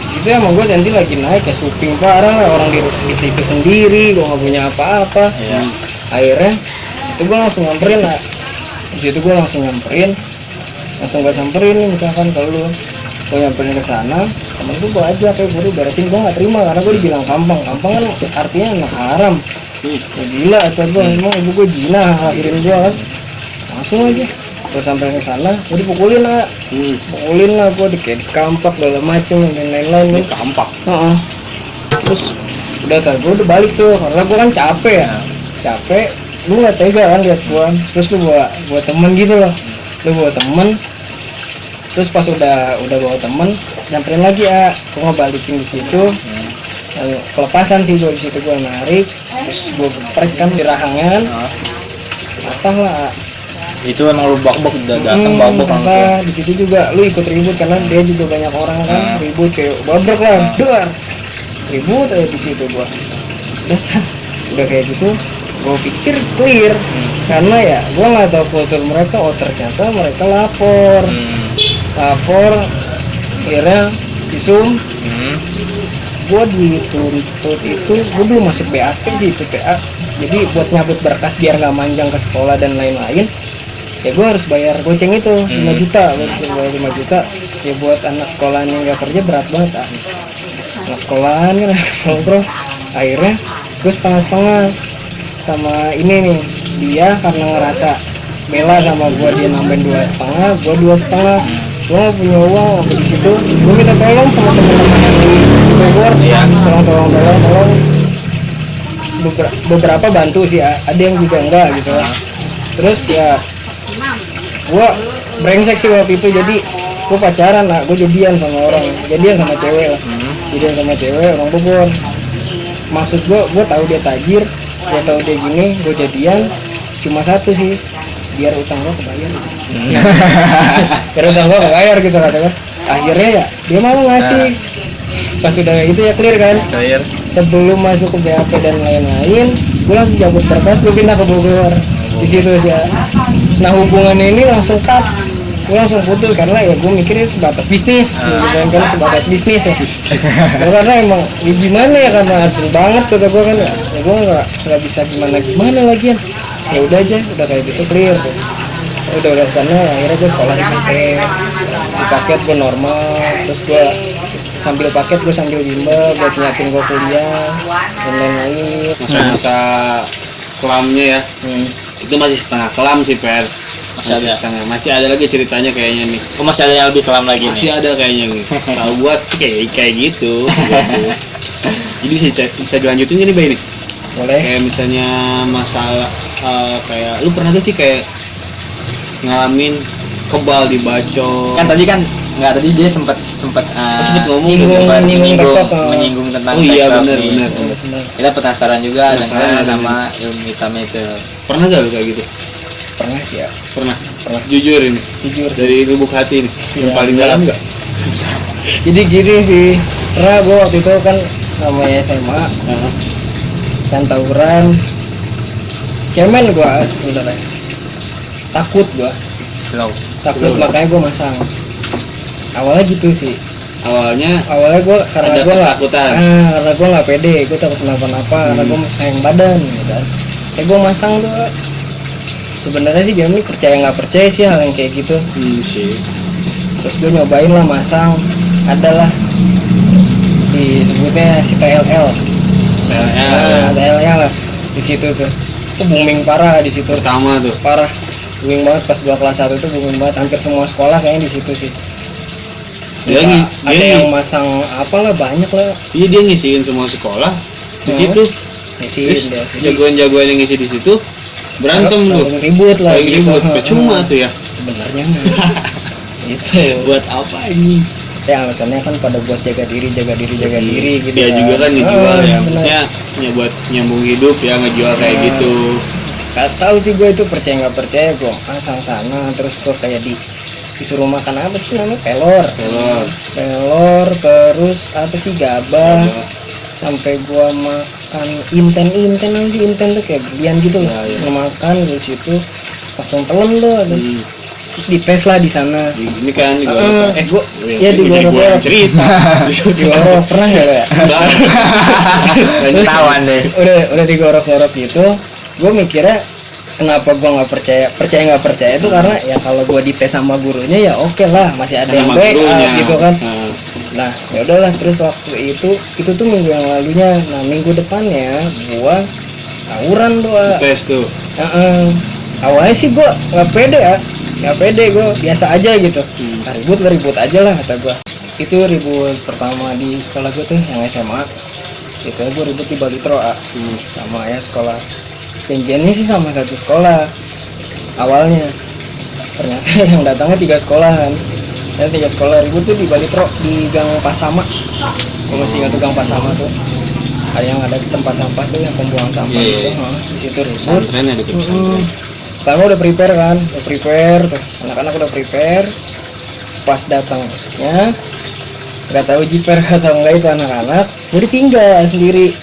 Itu emang gue sensi lagi naik ya, suping parah lah, orang di situ sendiri, gue nggak punya apa-apa. Akhirnya situ gue langsung nyamperin lah. Langsung gue samperin nih, misalkan kalau lu gue nyamperin ke sana, temen gue aja kayak gue beresin. Gue nggak terima karena gue dibilang kampang kan artinya anak haram. Ya gila atau gue emang ibu gue jina akhirin gue kan. Langsung aja gue sampai ke sana, gue dipukulin lah, gue dikampak segala macem dan lain-lain. Kampak. Terus udah gue udah balik tuh, karena gue kan capek, lu nggak tega kan lihat gue. Terus lu bawa temen gitu loh, terus pas udah bawa temen, nyamperin lagi gue ngebalikin di situ. Kelepasan sih gue di situ, gue narik, terus gue geprek kan di rahangan, patah lah. Itu emang lu bak-bak udah datang bak-bak langsung. Di situ juga lu ikut ribut karena dia juga banyak orang kan, ribut kayak babrek lah, ribut aja di situ gua. Udah kayak gitu, gua pikir clear, karena ya gua nggak tahu kultur mereka. Ternyata mereka lapor, akhirnya visum. Gua dituntut itu, gua belum masuk BAP sih itu PA. Jadi buat nyabut berkas biar nggak manjang ke sekolah dan lain-lain, ya gue harus bayar goceng itu 5 juta. Gue harus bayar 5 juta ya, buat anak sekolahan yang gak kerja berat banget anak sekolahan kan nongkrong. Akhirnya gue setengah-setengah sama ini nih, dia karena ngerasa bela sama gue, dia nambahin 2,5, gue 2,5. Gue gak punya uang waktu di situ, gue minta tolong sama teman-teman yang di Bogor, tolong. Beberapa bantu sih, ada yang juga enggak gitu. Terus ya Gua brengsek sih waktu itu, jadi gua pacaran lah, gua jadian sama cewek lah. Jadian sama cewek orang Bogor. Maksud gua tahu dia tajir, gua tahu dia gini, gua jadian cuma satu sih, biar utang gua kebayar. Biar utang gua kebayar gitu katakan. Akhirnya ya dia mau ngasih. Pas udah itu ya clear kan. Clear. Sebelum masuk ke BAP dan lain-lain, gue langsung cabut berkas, gue pindah ke Bogor. Di situ sih ya. Nah hubungannya ini langsung cut, gue langsung putus karena ya gue mikirnya sebatas bisnis, kan sebatas bisnis ya. Karena emang ya gimana ya, karena adil banget kata gue kan, ya gue nggak bisa gimana lagian. Ya udah aja, udah kayak gitu clear tuh. Udah sana akhirnya gue sekolah di paket gue normal, terus gue sambil paket gue sambil bimbel buat nyiapin gue kuliah dan lain-lain. Masa-masa kelamnya ya, itu masih setengah kelam sih Per. Masih ada lagi ceritanya kayaknya nih. Oh masih ada yang lebih kelam lagi Masih ada kayaknya nih. Tahu buat sih kayak gitu. Jadi bisa dilanjutin nggak nih Bay nih? Boleh. Kayak misalnya masalah kayak lu pernah gak sih kayak ngalamin kebal dibacok? Kan tadi kan nggak, tadi dia sempat menyinggung tentang oh iya seks benar. Kita penasaran juga Penasaran dengan sama ilmu hitam itu. Pernah gak lu kayak gitu? Pernah sih ya. Pernah. Jujur ini. Jujur sih. Dari lubuk hati nih. Yang Iya. paling dalam nggak? Jadi gini sih, pernah gue waktu itu kan namanya SMA, kan tawuran, cemen gue, udah takut gue, Slow. takut makanya gue masang. Awalnya gitu sih. Awalnya Gue karena ada gue nggak, ketakutan. karena gue nggak pede, gue takut kenapa-napa, karena gue sayang badan, gitu kan. Kayak gue masang tuh. Sebenarnya sih dia ini percaya nggak percaya sih hal yang kayak gitu. sih. Terus gue nyobain lah masang, adalah disebutnya si TLL. Nah, TLL lah di situ tuh. Itu booming parah di situ. Pertama tuh. Parah. Booming banget pas gua kelas 1 itu, booming banget, hampir semua sekolah kayaknya di situ sih. Ada yang masang apalah, banyak lah. Iya, dia ngisiin semua sekolah di situ. Ngisiin dia. Jagoan-jagoan yang ngisi di situ berantem tuh. Saling ribut lah. Saling ribut. Percuma tuh ya. Sebenarnya gitu. Buat apa ini? Ya alasannya kan pada buat jaga diri gitu. Dia juga kan ngejual ya. Bener. Maksudnya buat nyambung hidup ya, ngejual kayak gitu. Gak tahu sih gue itu percaya nggak percaya, gue pasang sana terus gue kayak disuruh makan apa sih namanya, pelor, terus apa sih, gabah, sampai gue makan inten apa sih, inten tuh kayak berlian gitu loh. Ya. Makan di situ langsung telan loh. Terus dites lah di sana. Ini kan di Gorok. Iya di Gorok. Cerita. Di Gorok pernah nggak lo ya? Tawan deh. Udah digorok-gorok gitu. Gue mikirnya kenapa gue nggak percaya nggak percaya itu karena ya kalau gue dites sama gurunya ya oke lah, masih ada yang baik gitu kan. Nah ya udahlah, terus waktu itu tuh minggu yang lalunya. Nah minggu depannya gue tawuran tuh. Tes tuh. Awalnya sih gue nggak pede, gue biasa aja gitu. Ribut aja lah kata gue. Itu ribut pertama di sekolah gue tuh yang SMA. Itu gue ribut di Balitro sama ya sekolah. Janjiannya sih sama satu sekolah awalnya, ternyata yang datangnya 3 sekolah kan. Dan 3 sekolah ribut tuh di Balitro, di Gang Pasama. Gue masih ingat tuh Gang Pasama tuh, ada yang ada tempat sampah tuh, yang pembuangan sampah itu. Di situ ribut. Pesantren ya, di pesantren. Pertama udah prepare tuh, anak-anak udah prepare. Pas datang masuknya nggak tahu jiper atau enggak itu anak-anak, gue ditinggal sendiri.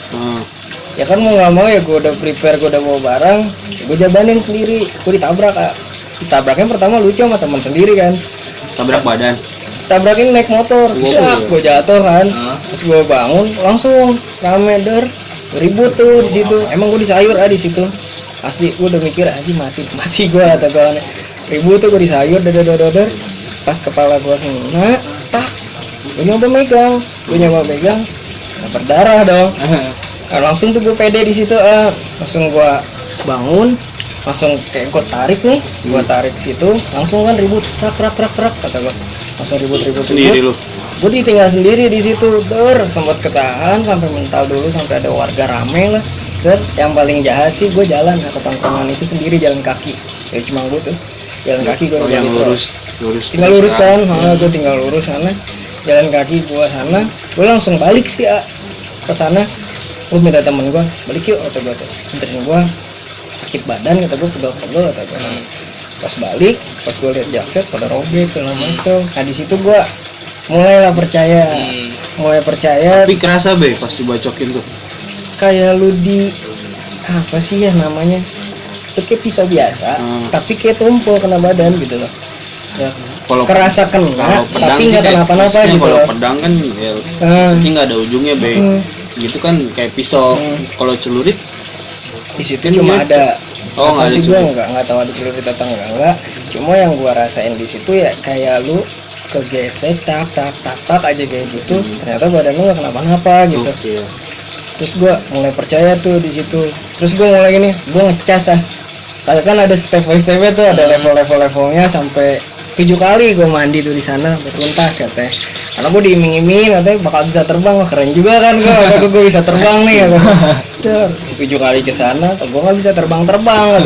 Ya kan mau nggak mau ya, gue udah prepare, gue udah bawa barang, gue jabanin sendiri. Gue ditabraknya pertama lucu sama teman sendiri kan. Tabrak badan. Tabrakin naik motor, gue jatuh kan. Terus gue bangun langsung rame ribut tuh di situ. Emang gue disayur di situ. Asli gue udah mikir aja mati gue atau gue ribut tuh, gue disayur dadar. Pas kepala gue kena, tak, gue nyoba megang, berdarah dong. Nah, langsung tuh gue pede di situ, langsung gue bangun, langsung kayak gue tarik nih, situ, langsung kan ribut, trak kata gue, langsung ribut. Sendiri lu. Gue ditinggal sendiri di situ, sempat ketahan sampai mental dulu, sampai ada warga rame lah. Yang paling jahat sih gue jalan ke tongkrongan itu sendiri, jalan kaki, dari Cimanggu tuh. jalan kaki gue yang lurus tinggal lurus kan, Hmm. gue tinggal lurus sana, jalan kaki gue sana, gue langsung balik sih ke sana. Gue minta temen gue balik yuk, kata gue tuh, anterin gue, sakit badan kata gue, pegel kata gue. Pas balik, pas gue liat jaket pada robek segala macam. Nah di situ gue mulai percaya Tapi kerasa be pas dibacokin tuh. kayak lu di apa sih ya namanya, itu kayak pisau biasa tapi kayak tumpul kena badan gitu loh ya. Kalau Kerasa kena kalau pedang tapi sih nggak kayak- kenapa-napa maksudnya gitu kalau loh. pedang kan ya Hmm. ini nggak ada ujungnya be. Gitu kan kayak pisau. Kalau celurit Di situ Kan cuma dia- ada Oh, nggak ada sih, gue celurit. nggak tahu ada celurit atau enggak. Cuma yang gua rasain di situ ya kayak lu kegesek tak aja kayak gitu. Ternyata badan lu nggak kenapa-napa gitu. Oke. Terus gue mulai percaya tuh di situ. Terus gue mulai gini, gue ngecas Kayak kan ada step by stepnya tuh, ada levelnya sampai 7 kali gue mandi tuh di sana sampai tuntas katanya. Karena gue diiming-imingin katanya bakal bisa terbang, wah keren juga kan gue bisa terbang nih kata. Udah 7 kali ke sana, gue nggak bisa terbang kata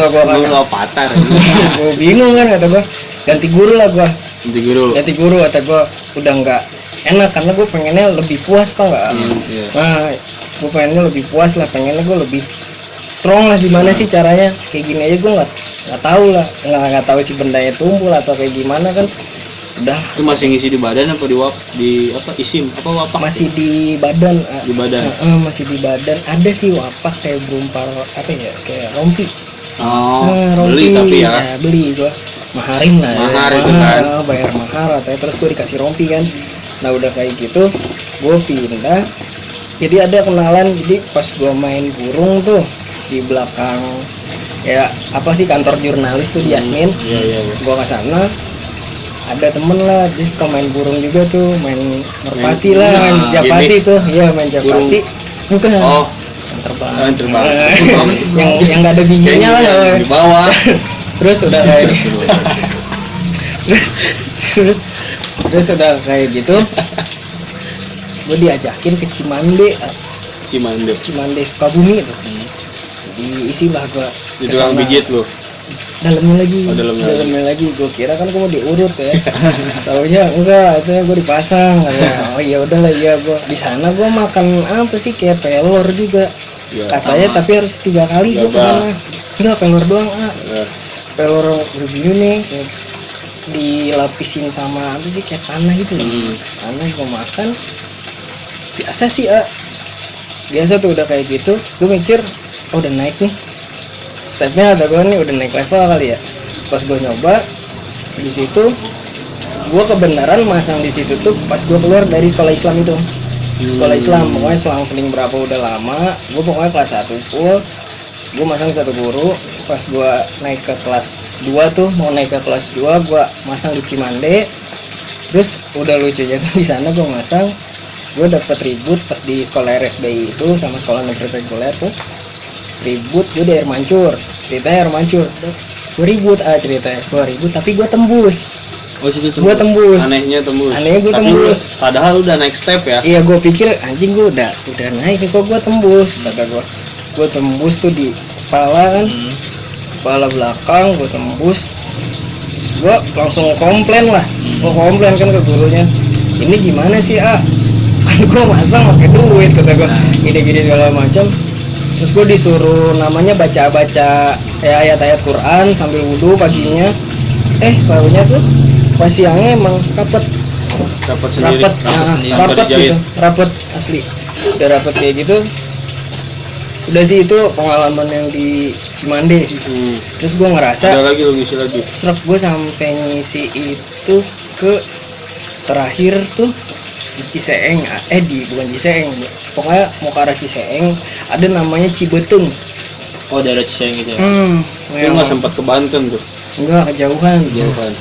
gue kan. Lu patar. Gue bingung kan kata gue, ganti guru lah gue. Nanti guru. Ganti guru kata gue, udah nggak enak karena gue pengennya lebih puas tau nggak. Iya. Nah, gue pengennya lebih puas lah, pengennya gue lebih strong lah. Gimana sih caranya kayak gini aja gue nggak tahu lah, nggak tahu si bendanya tumpul atau kayak gimana kan. Udah Itu masih ngisi di badan apa di apa isim apa wapak? masih di badan. Di badan. Masih di badan. Ada sih wapak kayak berumpal apa ya, kayak rompi. Oh, Rompi. beli tapi ya. Beli gue maharin lah. Mahar itu kan. Bayar mahar atau terus gue dikasih rompi kan. Nah udah kayak gitu gue pindah. Jadi ada kenalan, jadi pas gue main burung tuh di belakang ya apa sih kantor jurnalis tuh di Yasmin. Iya. Gue ke sana, ada temen lah, dia suka main burung juga tuh, main merpati lah, main japati gini. tuh, iya main japati. Bukan. Oh, Yang terbang. yang terbang. yang nggak ada bijinya lah. Di bawah. Terus udah kayak terus udah kayak gitu, gue diajakin ke Cimande Sukabumi itu. Diisi lah gue Di tukang pijit lu. dalamnya lagi. Oh, dalamnya lagi. Gue kira kan gue mau diurut ya. Soalnya enggak, itu gue dipasang. Oh iya udahlah, iya gue di sana gue makan apa sih kayak pelor juga. Ya, Katanya sama. tapi harus 3 kali gue Gabah. kesana. Enggak, pelor doang Ya. pelor begini nih kayak dilapisin sama apa sih kayak tanah gitu. Tanah gue makan biasa sih biasa tuh udah kayak gitu. Gue mikir oh udah naik nih stepnya, ada gue nih udah naik level kali ya. Pas gue nyoba di situ, gue kebenaran masang di situ tuh pas gue keluar dari sekolah Islam itu. Sekolah Islam pokoknya selang-seling berapa udah lama, gue pokoknya kelas 1 full, gue masang satu guru. Pas gue naik ke kelas 2 tuh, mau naik ke kelas 2 gue masang di Cimande. Terus udah lucunya tuh di sana gue masang, gue dapet ribut pas di sekolah RSBI itu sama sekolah negeri reguler tuh. Ribut gue di air mancur, ceritanya air mancur. Gue ribut ceritanya, gue ribut tapi gue tembus. Oh, situ Gue tembus. Anehnya tembus. Anehnya gue Tapi tembus. Padahal udah naik step ya. Iya, gue pikir anjing gue udah naik kok gue tembus, kata gue tembus tuh di kepala kan, kepala belakang gue tembus. Gue langsung komplain lah, gue komplain kan ke gurunya, ini gimana sih kan gue masang pakai duit, kata gue gini-gini segala macam. Terus gue disuruh namanya baca-baca ayat-ayat Quran sambil wudhu paginya. Barunya tuh pas siangnya emang Dapat sendiri. rapet gitu, rapet asli. Udah rapet kayak gitu. Udah sih itu pengalaman yang di Cimande sih. Terus gue ngerasa Ada lagi lu ngisi lagi. serak gue sampai ngisi itu ke terakhir tuh di Ciseeng, bukan Ciseeng, pokoknya mau ke arah Ciseeng ada namanya Cibetung. Oh, daerah Ciseeng gitu ya. Lu Yang- nggak sempat ke Banten tuh. enggak, kejauhan. Jauhan.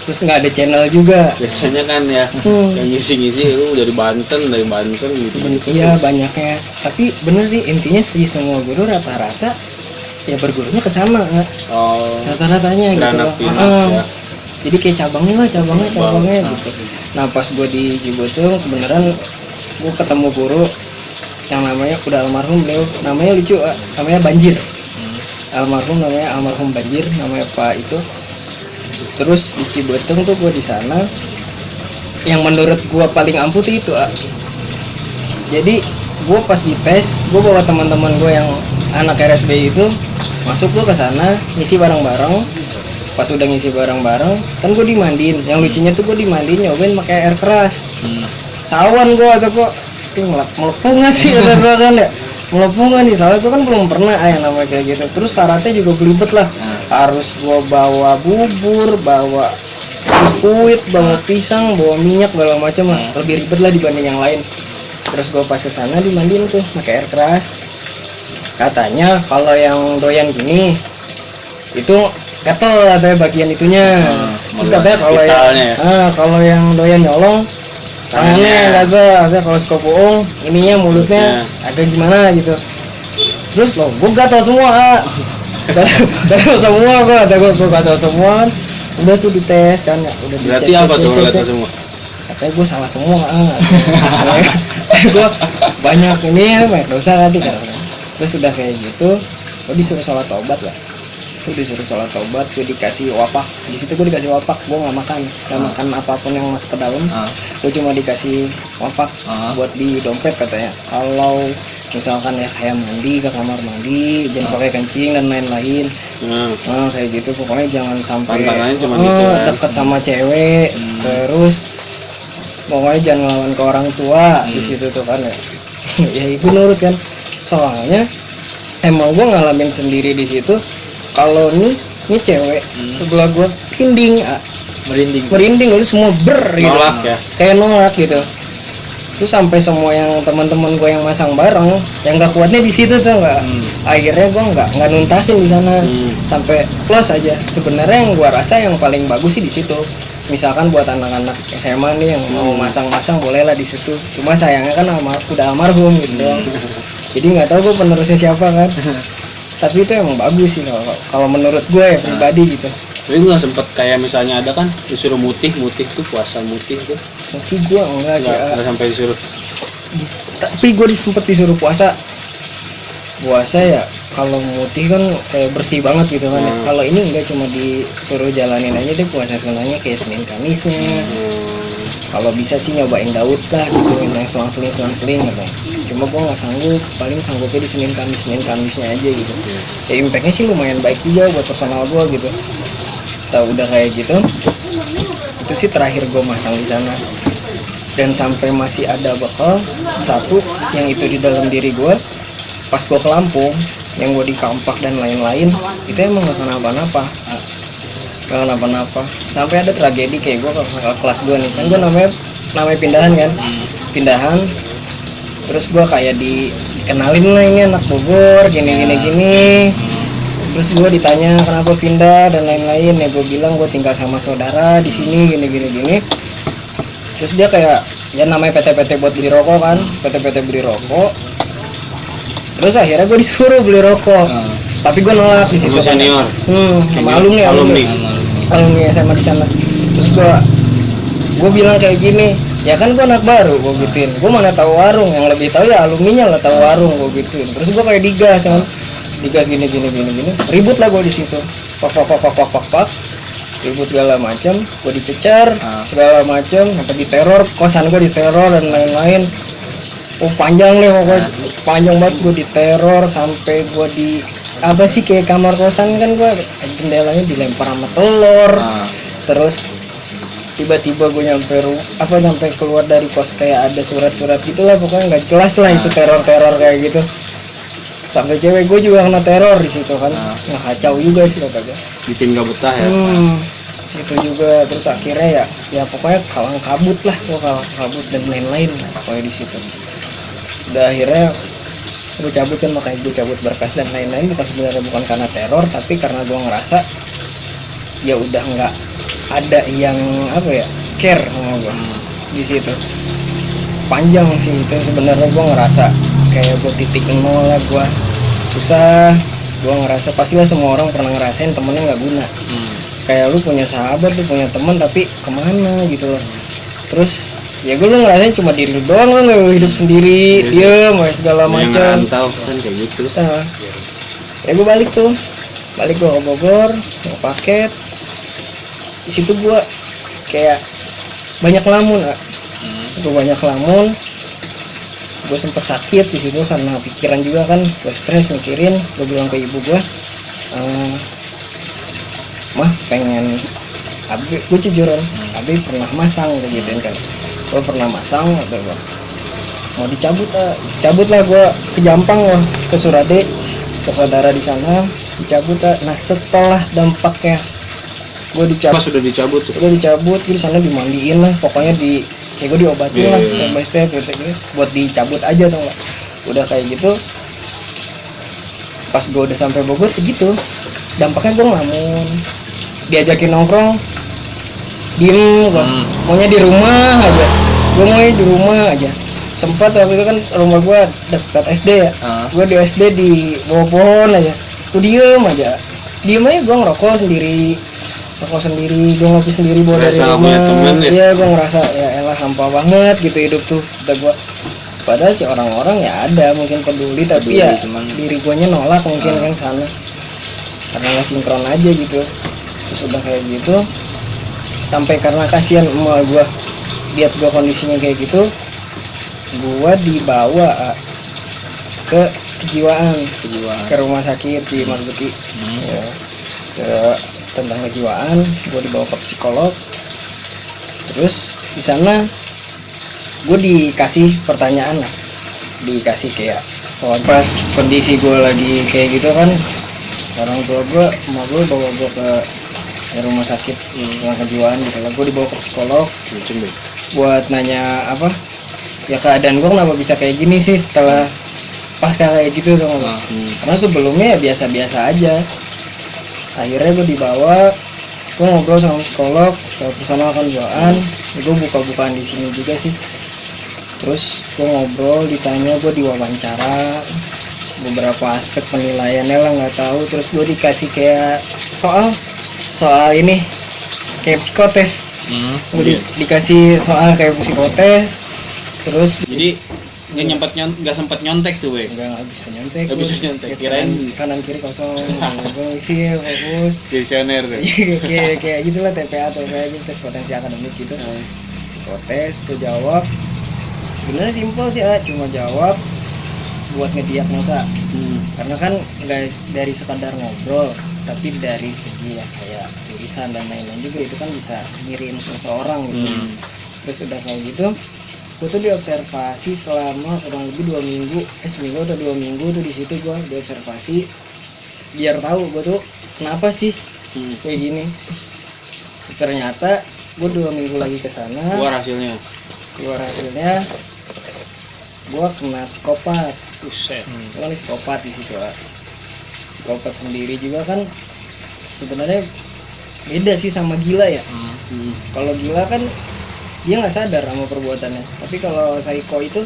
Terus nggak ada channel juga. Biasanya kan ya yang ngisi-ngisi lu dari Banten gitu. Iya banyaknya, tapi bener sih intinya sih semua guru rata-rata ya bergurunya ke sana Oh, rata-ratanya gitu beranak loh. pinak ya. Jadi kayak cabangnya Cabang. gitu. Nah pas gue di Cibetung kebenaran gue ketemu guru yang namanya udah almarhum, beliau namanya lucu, namanya Banjir. Almarhum Banjir, namanya Pak itu. Terus di Cibetung tuh gue di sana, yang menurut gue paling ampuh tuh itu jadi gue pas di tes, gue bawa teman-teman gue yang anak RSB itu masuk gue ke sana ngisi bareng-bareng. Pas udah ngisi bareng-bareng kan gue dimandiin. Yang lucunya tuh gue dimandiin nyobain pakai air keras. Sawan gue agak kok melepung nggak sih kata gue kan ya, melepung kan nih, soalnya gue kan belum pernah yang namanya kayak gitu. Terus syaratnya juga belibet lah, harus gue bawa bubur, bawa biskuit, bawa pisang, bawa minyak segala macam lah, lebih ribet lah dibanding yang lain. Terus gue pas kesana dimandiin tuh pakai air keras. Katanya kalau yang doyan gini itu gatel katanya bagian itunya. Terus katanya kalau yang doyan nyolong tangannya agak kalau suka bohong ininya mulutnya agak gimana gitu. Terus loh gue gatel semua gatel semua gue gatel semua. Udah tuh dites kan, udah dicek. Berarti apa tuh gatel semua? Katanya gue salah semua gue banyak ini banyak dosa nanti kan. Terus udah kayak gitu gue disuruh sholat taubat lah. Gue dikasih wapak. Di situ gue dikasih wapak, gue nggak makan apapun yang masuk ke dalam. Gue cuma dikasih wapak buat di dompet katanya. Kalau misalkan ya kayak mandi ke kamar mandi, jangan pakai kencing dan lain-lain. Kayak gitu pokoknya jangan sampai deket sama cewek. Terus pokoknya jangan ngelawan ke orang tua di situ tuh kan ya. Ya itu nurut kan. Soalnya emang gue ngalamin sendiri di situ. Kalau nih cewek sebelah gue merinding itu semua gitu. Nolak ya? Kayak nolak gitu. Terus sampai semua yang teman-teman gue yang masang bareng, yang nggak kuatnya di situ tuh nggak. Akhirnya gue nggak nuntasin di sana sampai plus aja. Sebenarnya yang gue rasa yang paling bagus sih di situ. Misalkan buat anak-anak SMA nih yang mau masang-masang bolehlah di situ. Cuma sayangnya kan udah almarhum gitu. Jadi nggak tahu gue penerusnya siapa kan. Tapi itu emang bagus sih kalau menurut gue ya pribadi gitu. Tapi nggak sempet kayak misalnya ada kan disuruh mutih tuh puasa mutih tuh. Tapi gue enggak sih. Nggak sampai disuruh. Tapi gue sempet disuruh puasa ya kalau mutih kan kayak bersih banget gitu kan. Kalau ini enggak, cuma disuruh jalanin aja deh puasa sunnahnya kayak Senin Kamisnya. Kalau bisa sih nyobain Daud lah gitu, yang selang-seling gitu. Cuma gue nggak sanggup, paling sanggupnya di Senin Kamisnya aja gitu. Ya impactnya sih lumayan baik juga buat personal gue gitu. Udah kayak gitu, itu sih terakhir gue masang di sana. Dan sampai masih ada bekal satu yang itu di dalam diri gue. Pas gue ke Lampung, yang gue di Kampak dan lain-lain, itu emang nggak kenapa-napa. Sampai ada tragedi kayak gue ke kelas 2 nih kan, gue namanya pindahan terus gue kayak dikenalin lah ini anak Bogor gini. Terus gue ditanya kenapa pindah dan lain-lain, ya gue bilang gue tinggal sama saudara di sini gini. Terus dia kayak ya namanya PT buat beli rokok kan, PT beli rokok. Terus akhirnya gue disuruh beli rokok, tapi gue nolak di situ. Senior, sama alumni SMA di sana. Terus gue bilang kayak gini, ya kan gue anak baru, gue gituin. Gue mana tahu warung, yang lebih tahu ya alumninya lah tahu warung, gue gituin. Terus gue kayak digas kan, gini. Ribut lah gue di situ, pak, ribut segala macam. Gue dicecer segala macam, sampai diteror, kosan gue diteror dan lain-lain. Panjang deh pokoknya, panjang banget gue diteror sampai gue di apa sih kayak kamar kosan kan gue jendelanya dilempar sama telur. Terus tiba-tiba gue nyampe keluar dari kos kayak ada surat-surat gitulah, pokoknya nggak jelas lah itu teror kayak gitu. Sampai cewek gue juga kena teror di situ kan. Nggak kacau juga sih kata gue. Bikin nggak betah ya. Situ juga. Terus akhirnya ya pokoknya kalang kabut dan lain-lain pokoknya di situ. Udah akhirnya gue cabut kan, makanya gue cabut berkas dan lain-lain, bukan karena teror, tapi karena gue ngerasa ya udah nggak ada yang care sama gue di situ. Panjang sih itu sebenarnya, gue ngerasa kayak gue titik nol lah, gue susah. Gue ngerasa pastilah semua orang pernah ngerasain temennya nggak guna. Kayak lu punya sahabat, lu punya teman, tapi kemana gitu loh. Terus ya gue ngerasain cuma diri lu doang, lu nggak hidup sendiri, diem segala macam. Tahu kan kayak gitu. Ya gue balik gue ke Bogor, mau paket. di situ gue kayak banyak lamun, gue banyak lamun, gue sempet sakit di situ karena pikiran juga kan, gue stres mikirin. Gue bilang ke ibu gue, mah pengen Abi, gue jujuran, Abi pernah masang kayak gituin kan, gue pernah masang, atau gue mau dicabut, cabut lah gue ke Jampang loh, ke Surade, ke saudara di sana, dicabut. Nah setelah dampaknya gue Pas sudah dicabut tuh. udah dicabut, gue di sana dimandiin lah, pokoknya kayak gue diobatin lah step by step gitu, buat dicabut aja tuh. Udah kayak gitu, pas gue udah sampai Bogor begitu, dampaknya gue ngelamun, diajakin nongkrong, diem gue, maunya di rumah aja, gue maunya di rumah aja. Sempat waktu itu kan rumah gue dekat SD ya, gue di SD di bawah pohon aja, gue diem aja gue ngerokok sendiri, gue ngopi sendiri bawa dari rumah. Iya, gue ngerasa ya elah hampa banget gitu hidup tuh, kata gue. Padahal si orang-orang ya ada mungkin peduli, tapi ya cuman diri gue nya nolak mungkin kan sana, karena nggak sinkron aja gitu. Terus udah kayak gitu, sampai karena kasihan emak gue lihat gue kondisinya kayak gitu, gue dibawa ke kejiwaan ke rumah sakit di Marzuki, ya, ke tentang kejiwaan. Gue dibawa ke psikolog, terus di sana gue dikasih pertanyaan lah, dikasih kayak pas kondisi gue lagi kayak gitu kan, orang tua gue, emak gue bawa gue ke rumah sakit yang kejiwaan gitu lah. Gue dibawa ke psikolog buat nanya apa ya, keadaan gue kenapa bisa kayak gini sih setelah pasca kayak gitu tuh. Karena sebelumnya ya biasa-biasa aja. Akhirnya gue dibawa, gue ngobrol sama psikolog soal personal kejiwaan. Gue buka-bukaan di sini juga sih. Terus gue ngobrol, ditanya, gue diwawancara beberapa aspek penilaiannya lah, nggak tahu. Terus gue dikasih kayak soal ini kayak psikotes. Gue dikasih soal kayak psikotes. Terus jadi nggak sempat nyontek tuh, nggak bisa nyontek. Nggak bisa nyontek. Kirain kanan kiri kosong, gue isi fokus. Visioner tuh. kayak gitulah, TPA gitu, tes potensi akademik gitu. Psikotes, gue jawab. Sebenarnya simpel sih, cuma jawab buat ngediagnosa. Karena kan nggak dari sekadar ngobrol, tapi dari segi ya kayak tulisan dan lain-lain juga, itu kan bisa ngirim seseorang gitu. Terus udah kayak gitu, gue tuh diobservasi selama kurang lebih 2 minggu, seminggu atau 2 minggu tuh di situ gue diobservasi biar tahu gue tuh kenapa sih kayak gini. Terus ternyata gue 2 minggu lagi ke sana, keluar hasilnya gue kena psikopat. Gue kan psikopat di situ. Psikopat sendiri juga kan sebenarnya beda sih sama gila ya. Kalau gila kan dia nggak sadar sama perbuatannya, tapi kalau psycho itu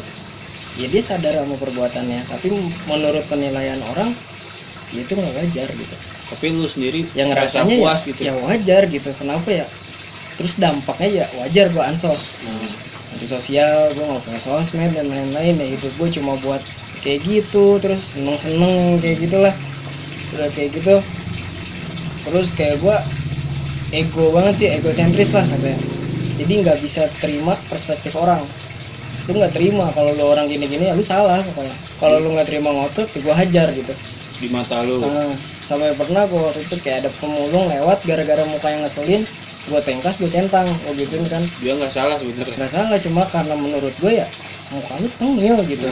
ya dia sadar sama perbuatannya, tapi menurut penilaian orang ya itu nggak wajar gitu. Tapi lu sendiri yang ngerasanya puas ya, gitu ya wajar gitu. Kenapa ya? Terus dampaknya ya wajar, gue ansos, antisosial, gue nggak punya sosmed dan lain-lain ya. Itu gue cuma buat kayak gitu, terus seneng kayak gitulah. Udah kayak gitu, terus kayak gue ego banget sih, egosentris lah katanya. Jadi nggak bisa terima perspektif orang. Lu nggak terima kalau lu orang gini-gini ya lu salah pokoknya. Kalau lu nggak terima ngotot, ya gue hajar gitu di mata lu. Sampai pernah gue waktu itu kayak ada pemulung lewat, gara-gara muka yang ngeselin, gue tengkas, gue centang, gue gituin kan. Dia nggak salah sebenarnya. Nggak salah, cuma karena menurut gue ya muka lu tengil gitu.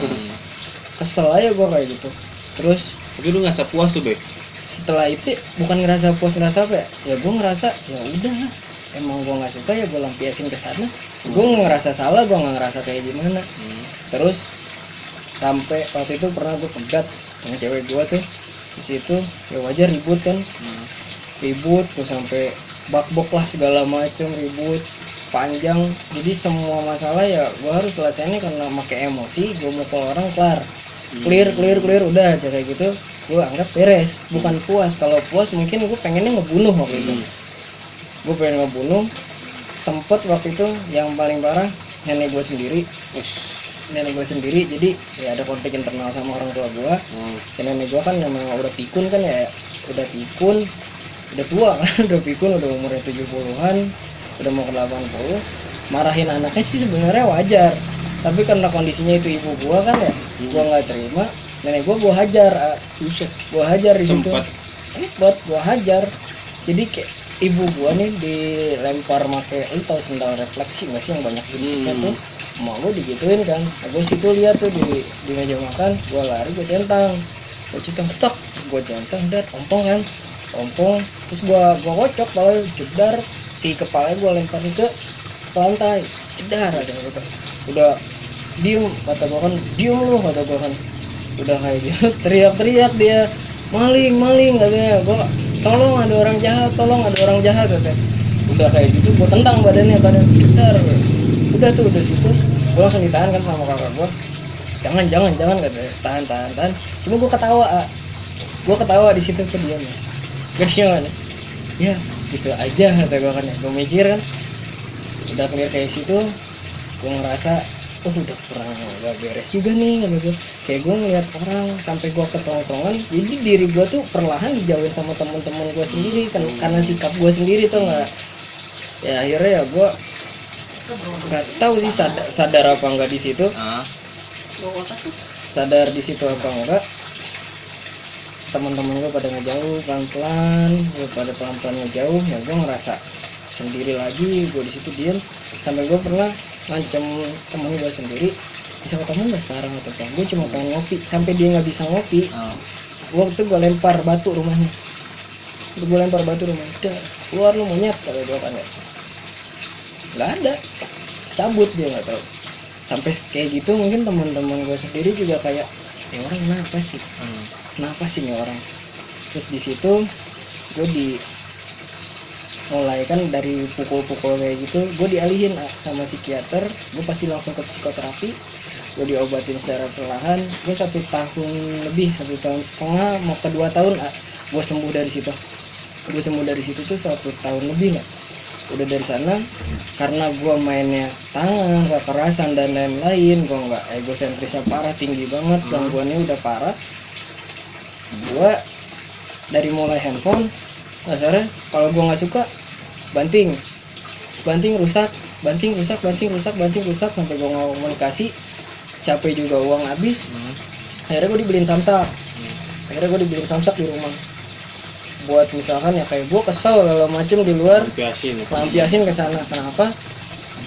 Kesel aja gue kayak gitu. Terus tapi lu nggak puas tuh, Be? Setelah itu bukan ngerasa puas, ngerasa apa ya gue ngerasa ya udah, emang gue nggak suka ya gue lampiasin ke sana. Gue ngerasa salah, gue nggak ngerasa kayak gimana. Terus sampai waktu itu pernah gue pegat sama cewek gue tuh di situ, ya wajar ribut kan. Ribut gue sampai bakbok lah segala macem, ribut panjang. Jadi semua masalah ya gue harus selesainya karena pakai emosi. Gue mukul orang clear udah aja kayak gitu. Gue anggap beres, bukan puas. Kalau puas mungkin gue pengennya ngebunuh waktu itu. Gue pengen ngebunuh. Sempet waktu itu yang paling parah nenek gue sendiri. Jadi ya ada konflik internal sama orang tua gue. Nenek gue kan memang udah pikun kan ya, udah pikun. udah tua kan, udah pikun, udah umurnya 70-an, udah mau ke 80. Marahin anaknya sih sebenarnya wajar, tapi karena kondisinya itu ibu gua kan ya, gua nggak terima. Nenek gua hajar, gua hajar di situ. Sempet gua hajar. Jadi kayak ibu gua nih dilempar pakai, lu tau sendal refleksi nggak sih yang banyak gitu kan tuh? Emak gua digituin kan. Nah, gua situ lihat tuh di meja makan, gua lari, gua centang tek, gua centang, dan ompong kan, ompong, terus gua kocok kalau jedar, si kepalanya gua lemparin ke lantai, jedar ada gitu. Udah diem, kata gua kan, diem lu, kata gua kan. Udah kayak gitu, teriak-teriak dia, maling katanya. Gua, tolong ada orang jahat katanya. Udah kayak gitu gua tendang badannya, jedar. Udah tuh, udah situ gua langsung ditahan kan sama kakak gua. Jangan katanya, tahan. Cuma gua ketawa di situ ke dia nih. Gak ya gitu aja kata gua kan ya. Gua mikir kan udah clear kayak situ, gua ngerasa udah kurang gak beres juga nih kata gua. Kayak gua ngeliat orang sampai gua ketongkongan, jadi diri gua tuh perlahan dijauhin sama teman-teman gua sendiri kan, karena sikap gua sendiri tuh nggak. Ya akhirnya ya gua nggak tahu sih sadar apa enggak di situ. Sadar di situ apa enggak, teman-teman gue pada ngejauh pelan-pelan, gue pada pelan-pelan ngejauh, ya gue ngerasa sendiri lagi. Gue di situ diam sampai gue pernah ngancem temen gue sendiri, bisa ketemu nggak sekarang atau apa? Gue cuma pengen ngopi, sampai dia nggak bisa ngopi. Waktu gue lempar batu rumahnya, udah keluar lu monyet kalau gue kan ya, nggak ada, cabut dia, nggak tahu. Sampai kayak gitu mungkin teman-teman gue sendiri juga kayak, ya orang kenapa sih nih orang. Terus di situ gue mulai kan dari pukul-pukul kayak gitu, gue dialihin sama psikiater. Gue pasti langsung ke psikoterapi, gue diobatin secara perlahan. Gue 1 tahun lebih, 1 tahun setengah mau ke 2 tahun gue sembuh dari situ. Tuh 1 tahun lebih lah. Udah dari sana, karena gue mainnya tangan, kekerasan dan lain-lain, gue nggak, egosentrisnya parah, tinggi banget, gangguannya udah parah. Gue dari mulai handphone, dasarnya kalau gue nggak suka, banting rusak, sampai gue nggak komunikasi, capek juga, uang habis. Akhirnya gue dibeliin samsak, di rumah. Buat misalkan ya kayak gue kesel kalau macem di luar, lampiasin ke sana. Kenapa?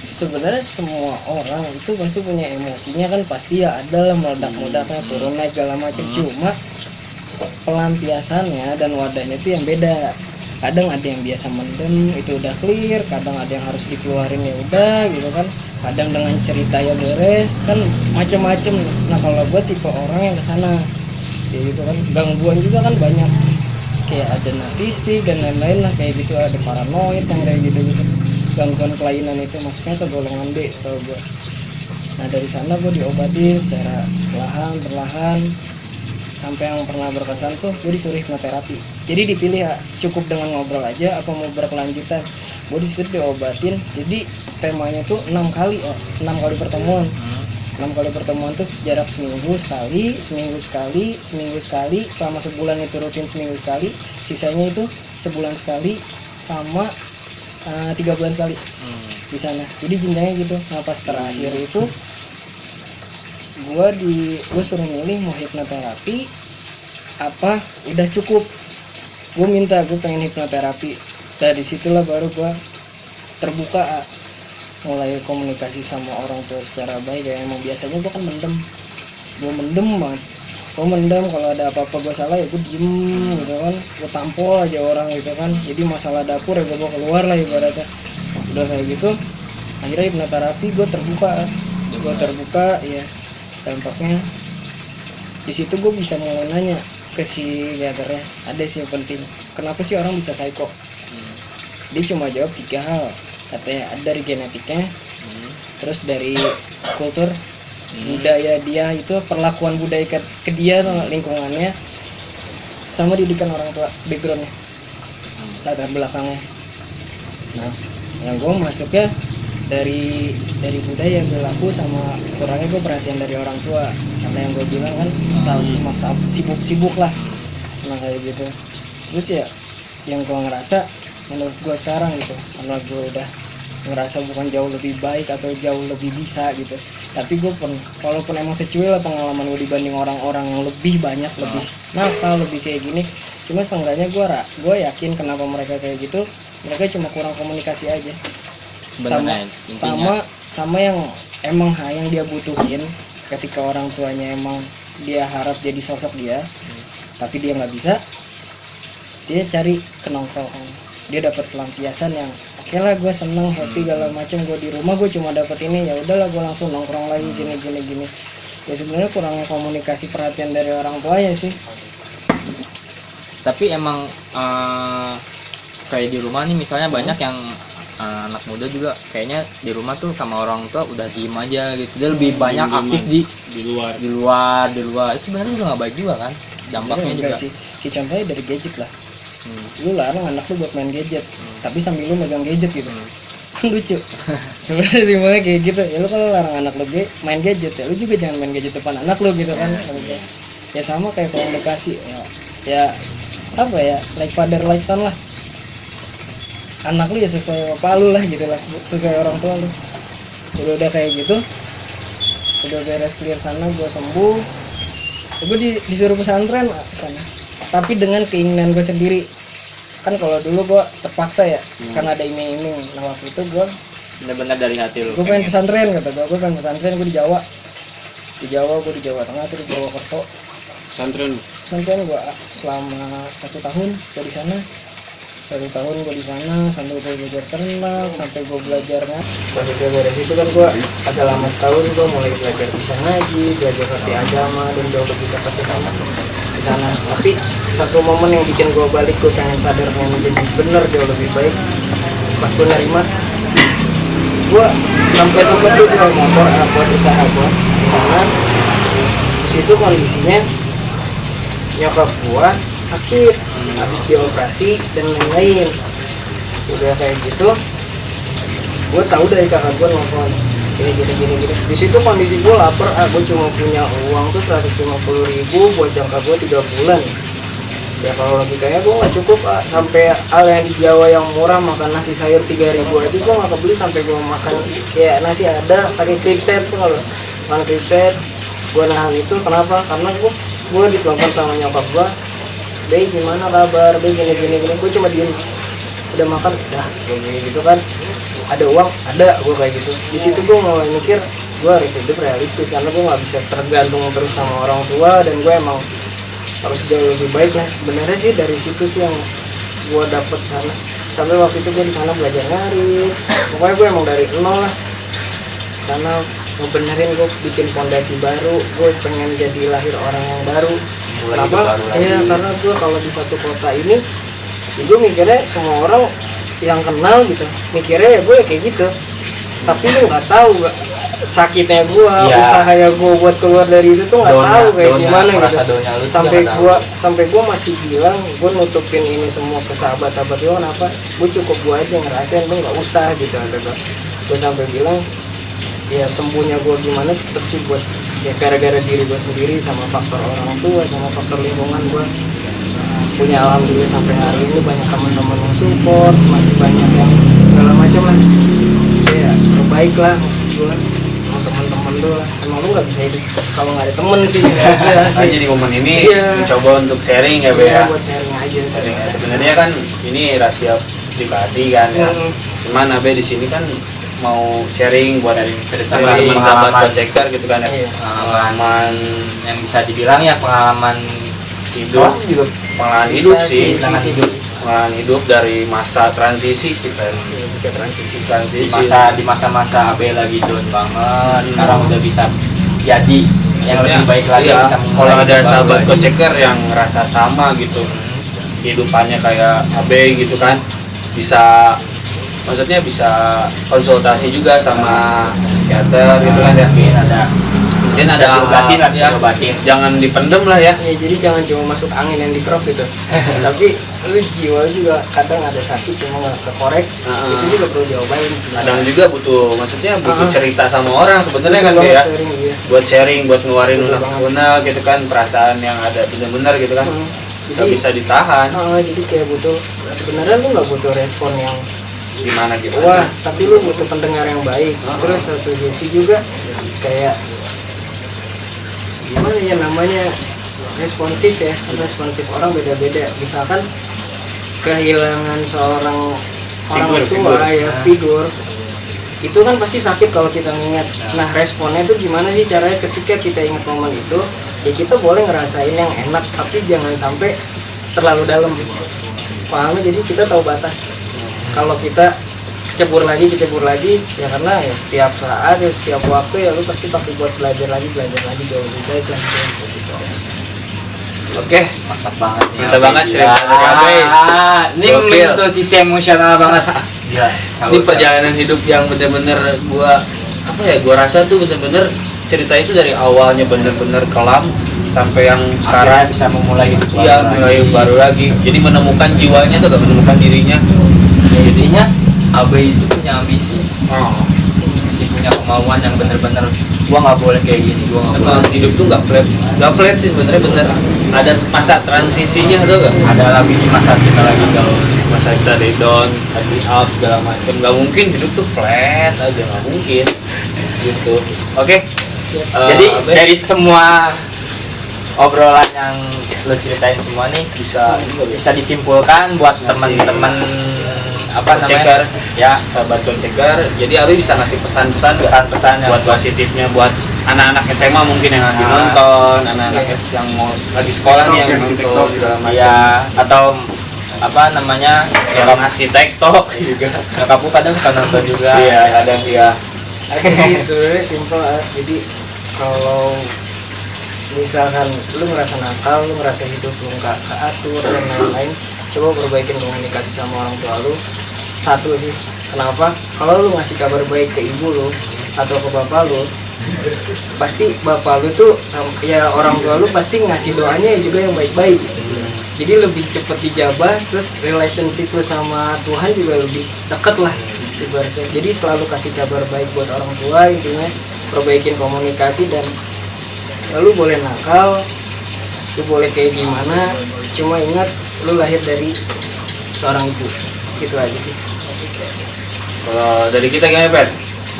Sebenarnya semua orang itu pasti punya emosinya kan, pasti ya ada lah meledak-meledaknya, turun naik segala macem. Cuma pelampiasannya dan wadahnya itu yang beda. Kadang ada yang biasa mendem, itu udah clear. Kadang ada yang harus dikeluarin, ya udah gitu kan. Kadang dengan cerita ya beres kan, macem-macem. Nah kalau gue tipe orang yang kesana kayak gitu kan. Gangguan juga kan banyak, kayak ada narsistik dan lain-lain lah kayak gitu, ada paranoid yang kayak gitu. Gangguan kelainan itu masuknya ke golongan B setahu gue. Nah dari sana gue diobatin secara perlahan, sampai yang pernah berkesan tuh gue disuruh hipnoterapi. Jadi dipilih ya, cukup dengan ngobrol aja apa mau berkelanjutan. Gue disuruh diobatin, jadi temanya tuh 6 kali pertemuan. 6 kali pertemuan tuh jarak seminggu sekali, selama sebulan itu rutin seminggu sekali, sisanya itu sebulan sekali sama 3 bulan sekali di sana. Jadi jenjangnya gitu. Nah pas terakhir itu gue suruh milih mau hipnoterapi apa udah cukup. Gue pengen hipnoterapi. Dari situlah baru gue terbuka, mulai komunikasi sama orang tua secara baik. Ya emang biasanya gue kan mendem banget. Gue mendem, kalau ada apa-apa gue salah ya gue diem gitu kan, gue tampol aja orang gitu kan. Jadi masalah dapur ya gue bawa keluar lah ibaratnya. Udah kayak gitu, akhirnya hipnoterapi gue terbuka ya. Dampaknya di situ gue bisa mulai nanya ke si psikiaternya, ada sih yang penting, kenapa sih orang bisa psycho? Dia cuma jawab 3 hal, katanya ada dari genetiknya, terus dari kultur, budaya dia itu, perlakuan budaya ke dia, lingkungannya, sama didikan orang tua, backgroundnya, latar belakangnya. Nah yang gue masuknya dari budaya, perilaku, sama kurangnya gue perhatian dari orang tua, karena yang gue bilang kan masa sibuk lah, nah kayak gitu. Terus ya yang gue ngerasa menurut gue sekarang gitu, karena gue udah ngerasa bukan jauh lebih baik atau jauh lebih bisa gitu, tapi gue pun walaupun emang secuil lah pengalaman gue dibanding orang-orang yang lebih banyak, lebih nakal, lebih kayak gini, cuma seenggaknya gue yakin kenapa mereka kayak gitu, mereka cuma kurang komunikasi aja sama yang emang yang dia butuhin ketika orang tuanya emang dia harap jadi sosok dia, tapi dia nggak bisa, dia cari ke nongkrong, dia dapat pelampiasan yang oke lah, gue seneng happy segala macam, gue di rumah gue cuma dapat ini, ya udahlah gue langsung nongkrong lagi gini. Ya sebenarnya kurangnya komunikasi perhatian dari orang tuanya sih. Tapi emang kayak di rumah nih misalnya banyak yang anak muda juga kayaknya di rumah tuh sama orang tua udah diem aja gitu, dia lebih banyak aktif di luar. Sebenarnya juga nggak baik juga kan, dampaknya juga sih. Kayak contohnya dari gadget lah, lu larang anak lu buat main gadget, tapi sambil lu megang gadget gitu, kan lucu. Sebenarnya simpelnya kayak gitu, ya lu kalau larang anak lu main gadget, ya lu juga jangan main gadget depan anak lu gitu kan. Ya sama kayak komunikasi, ya apa ya, like father like son lah. Anak lu ya sesuai bapak lu lah gitu lah, sesuai orang tua lu. Udah kayak gitu, udah beres clear sana, gue sembuh, gue disuruh pesantren sana, tapi dengan keinginan gue sendiri. Kan kalau dulu gue terpaksa ya, karena ada iming-iming. Nah waktu itu gue benar-benar dari hati lu, gue pengen pesantren, kata gue pengen pesantren. Gue di Jawa Tengah, terus di Purwokerto. Pesantren gue selama 1 tahun gue di sana. 1 tahun gue di sana sampai gue belajar ternak, sampai gue belajar pas udah beres itu kan gue agak lama setahun, gue mulai belajar bisa ngaji, belajar arti agama, dan jauh lebih dekat di sana. Tapi satu momen yang bikin gue balik, gue pengen sadar pengen menjadi bener jauh lebih baik, pas gue nerima, gue sampai gue jual motor buat usaha gue di sana. Di situ kondisinya nyokap gue sakit, habis dioperasi dan lain-lain. Udah kayak gitu, gue tahu dari kakak gue nelfon gini. Di situ kondisi gue lapar, gue cuma punya uang tuh 150.000 buat jangka gue 3 bulan. Ya kalau lagi kayak gue nggak cukup, sampai hal yang di Jawa yang murah, makan nasi sayur 3.000 aja gue nggak kebeli, sampai gue makan kayak nasi ada pakai clip set tuh. Kalau makan clip set gue nahan itu, kenapa? Karena gue ditelepon sama nyokap gue, Bey gimana kabar, Bey gini, gue cuma diem, udah makan, udah gue gitu kan, ada uang, ada, gue kayak gitu. Di situ gue mulai mikir, gue harus hidup realistis, karena gue nggak bisa tergantung terus sama orang tua, dan gue emang harus jauh lebih baik lah. Sebenarnya sih dari situ sih yang gue dapet sana. Sampai waktu itu gue di sana belajar nyari, pokoknya gue emang dari nol lah. Sana ngebenerin, gue bikin fondasi baru, gue pengen jadi lahir orang yang baru. Kenapa? Iya, karena gue kalau di satu kota ini, ya gue mikirnya semua orang yang kenal gitu, mikirnya ya gue kayak gitu. Tapi lu nggak tahu sakitnya gue, usahanya gue buat keluar dari itu tuh nggak tahu kayak gimana gitu. Sampai gue masih bilang, gue nutupin ini semua ke sahabat-sahabat gue, kenapa? Gue cukup gue aja ngerasain, lu nggak usah gitu. Gue sampai bilang, ya sembuhnya gue gimana tetap sih buat ya gara-gara diri gue sendiri, sama faktor orang tua, sama faktor lingkungan. Gue punya alhamdulillah sampai hari ini banyak teman-teman yang support, masih banyak yang segala macam lah. Ya terbaik lah maksud gue, sama teman-teman tuh lah. Emang lu nggak bisa hidup kalau nggak ada temen sih. Aja di momen ini mencoba untuk sharing ya Be ya. Buat sharing aja. Sebenarnya kan ini rahasia pribadi kan ya. Cuman Abe di sini kan mau sharing buat sama teman sahabat checker gitu kan ya. Pengalaman yang bisa dibilang ya pengalaman hidup, pengalaman hidup sih, pengalaman hidup dari masa transisi sih kan. Transisi di masa-masa Abe lagi down banget, sekarang udah bisa jadi yang lebih baik lagi, iya, bisa kalau ada sahabat checker yang ngerasa sama gitu kehidupannya kayak Abe gitu kan, bisa maksudnya bisa konsultasi juga sama psikiater gitu kan ya. Mungkin ada obatin lah, ya, obatin. Jangan dipendem lah ya. Ya jadi jangan cuma masuk angin yang dikerok gitu. Tapi lu jiwa juga kadang ada sakit cuma nggak kekorek. Itu juga perlu diobatin. Kadang juga maksudnya butuh cerita sama orang sebenarnya kan ya. Buat sharing, buat ngeluarin unek-unek gitu kan, perasaan yang ada benar-benar gitu kan. nggak bisa ditahan. Jadi kayak butuh, sebenarnya lu nggak butuh respon yang Gimana wah, tapi lu butuh pendengar yang baik. Terus satu sisi juga kayak gimana ya namanya, responsif ya. Responsif orang beda-beda. Misalkan kehilangan seorang orang tua ya, figur itu kan pasti sakit kalau kita ingat. Nah, responnya itu gimana sih caranya ketika kita ingat momen itu? Ya kita boleh ngerasain yang enak, tapi jangan sampai terlalu dalam. Paham? Jadi kita tahu batas. Kalau kita kecebur lagi ya, karena ya setiap saat ya setiap waktu ya lu pasti pakai buat belajar lagi jauh lebih baik lah gitu. Oke, Mantap banget nih. mantap banget cerita dari Abe. Ini Gokil. menyentuh sisi emosional banget. Gila. Ini perjalanan hidup yang bener-bener gua rasa tuh bener-bener cerita itu dari awalnya bener-bener kelam sampai yang Sekarang sekarang bisa memulai hidup iya baru mulai lagi. baru lagi. Jadi menemukan jiwanya tuh, gak menemukan dirinya. Jadinya Abe itu punya ambisi, Oh. punya kemauan yang bener-bener gua nggak boleh kayak gini, gua nggak boleh. Emang hidup tuh gak flat sih sebenarnya, bener. Ada masa transisinya tuh gak? Ada lagi di masa kita lagi gaul. Masa kita dari down, tadi up segala macam. Gak mungkin hidup tuh flat aja, gak mungkin. Gitu. Oke. Jadi Abe, dari semua obrolan yang lo ceritain semua nih bisa disimpulkan buat teman-teman Koncegar. ya, sahabat koncegar, jadi Abi bisa ngasih pesan-pesan pesan-pesan yang buat positifnya buat anak-anak SMA mungkin yang lagi nonton, anak-anak yang mau lagi sekolah nih yang nonton segala macam. ya, atau apa namanya, Yang ngasih TikTok juga. nyokapku kadang suka nonton juga. Iya, kadang ya. Ada sih sebenarnya simpel. Jadi kalau misalkan lu ngerasa nakal, lu ngerasa hidup lu nggak keatur dan lain-lain, coba perbaikin komunikasi sama orang tua lu. Satu sih, kenapa? Kalau lu ngasih kabar baik ke ibu lu atau ke bapak lu, pasti bapak lu tuh ya orang tua lu pasti ngasih doanya juga yang baik-baik. Jadi lebih cepet dijabah, terus relationship lu sama Tuhan juga lebih deket lah ibaratnya. Jadi selalu kasih kabar baik buat orang tua, intinya perbaikin komunikasi. Dan ya, lu boleh nakal, lu boleh kayak gimana, cuma ingat lu lahir dari seorang ibu. Gitu aja sih. Kalau dari kita gimana, Per?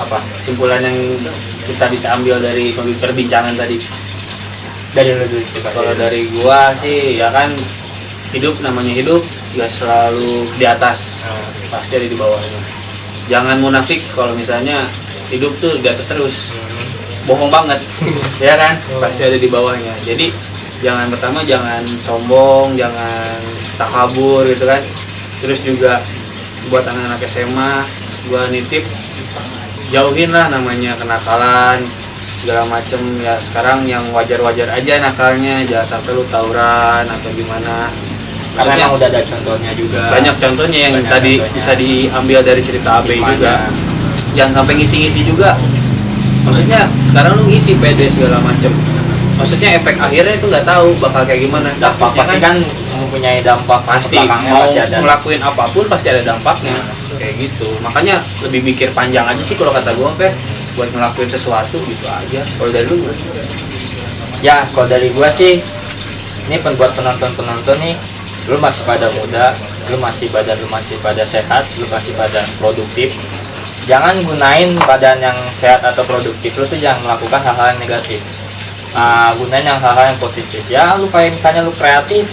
Apa kesimpulan yang kita bisa ambil dari perbincangan tadi? Dari lo dulu coba. Kalau dari gua sih ya kan, namanya hidup gak selalu di atas, pasti ada di bawahnya. Jangan munafik kalau misalnya hidup tuh di atas terus, bohong banget. Ya kan, pasti ada di bawahnya. Jadi jangan sombong, jangan takabur gitu kan. Terus juga buat anak-anak SMA, gua nitip jauhin lah namanya kenakalan segala macem ya. Sekarang yang wajar-wajar aja nakalnya, jangan sampai lu tawuran atau gimana. Karena Maksudnya emang udah ada contohnya juga. banyak contohnya yang Banyak tadi contohnya. bisa diambil dari cerita Abe Gimana? juga. Jangan sampai ngisi-ngisi juga. Maksudnya sekarang lu ngisi PD segala macem, maksudnya efek akhirnya itu nggak tahu bakal kayak gimana. Dampak Ya pasti kan mempunyai dampak pasti belakangnya, mau pasti ada. ngelakuin apapun pasti ada dampaknya kayak gitu. Makanya lebih mikir panjang aja sih kalau kata gua, Per, buat ngelakuin sesuatu gitu aja. Kalau dari lu gimana? Ya, kalau dari gua sih, ini buat penonton nih, lu masih pada muda, lu masih pada sehat, lu masih pada produktif. Jangan gunain badan yang sehat atau produktif lu tuh jangan melakukan hal-hal yang negatif. Gunain yang hal-hal yang positif. Ya, lu kayak misalnya lu kreatif,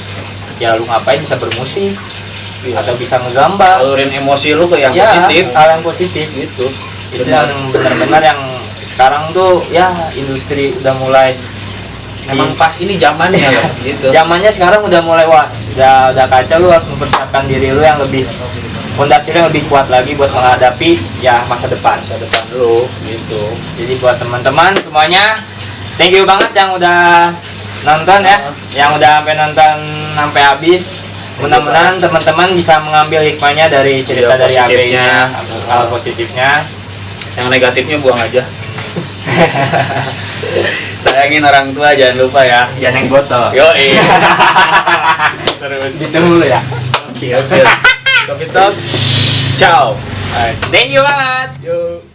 ya lu ngapain, bisa bermusik atau bisa ngegambar. Salurin emosi lu ke yang Ya, positif hal yang positif. gitu. Itu yang benar-benar yang sekarang tuh ya industri udah mulai Emang pas ini zamannya loh gitu. zamannya sekarang udah mulai udah kacau. Lu harus mempersiapkan diri lu yang lebih, fondasi lu yang lebih kuat lagi buat menghadapi ya masa depan lu gitu. Jadi buat teman-teman semuanya, thank you banget yang udah nonton ya, yang udah sampai nonton sampai habis. Mudah-mudahan teman-teman bisa mengambil hikmahnya dari cerita Ya, dari positifnya. AB-nya, hal positifnya. Yang negatifnya buang aja. Sayangin orang tua, jangan lupa ya. Jangan yang botol. Yo, terus Gitu dulu ya. Oke. Kopi Talks. Ciao. Thank you banget. Yo.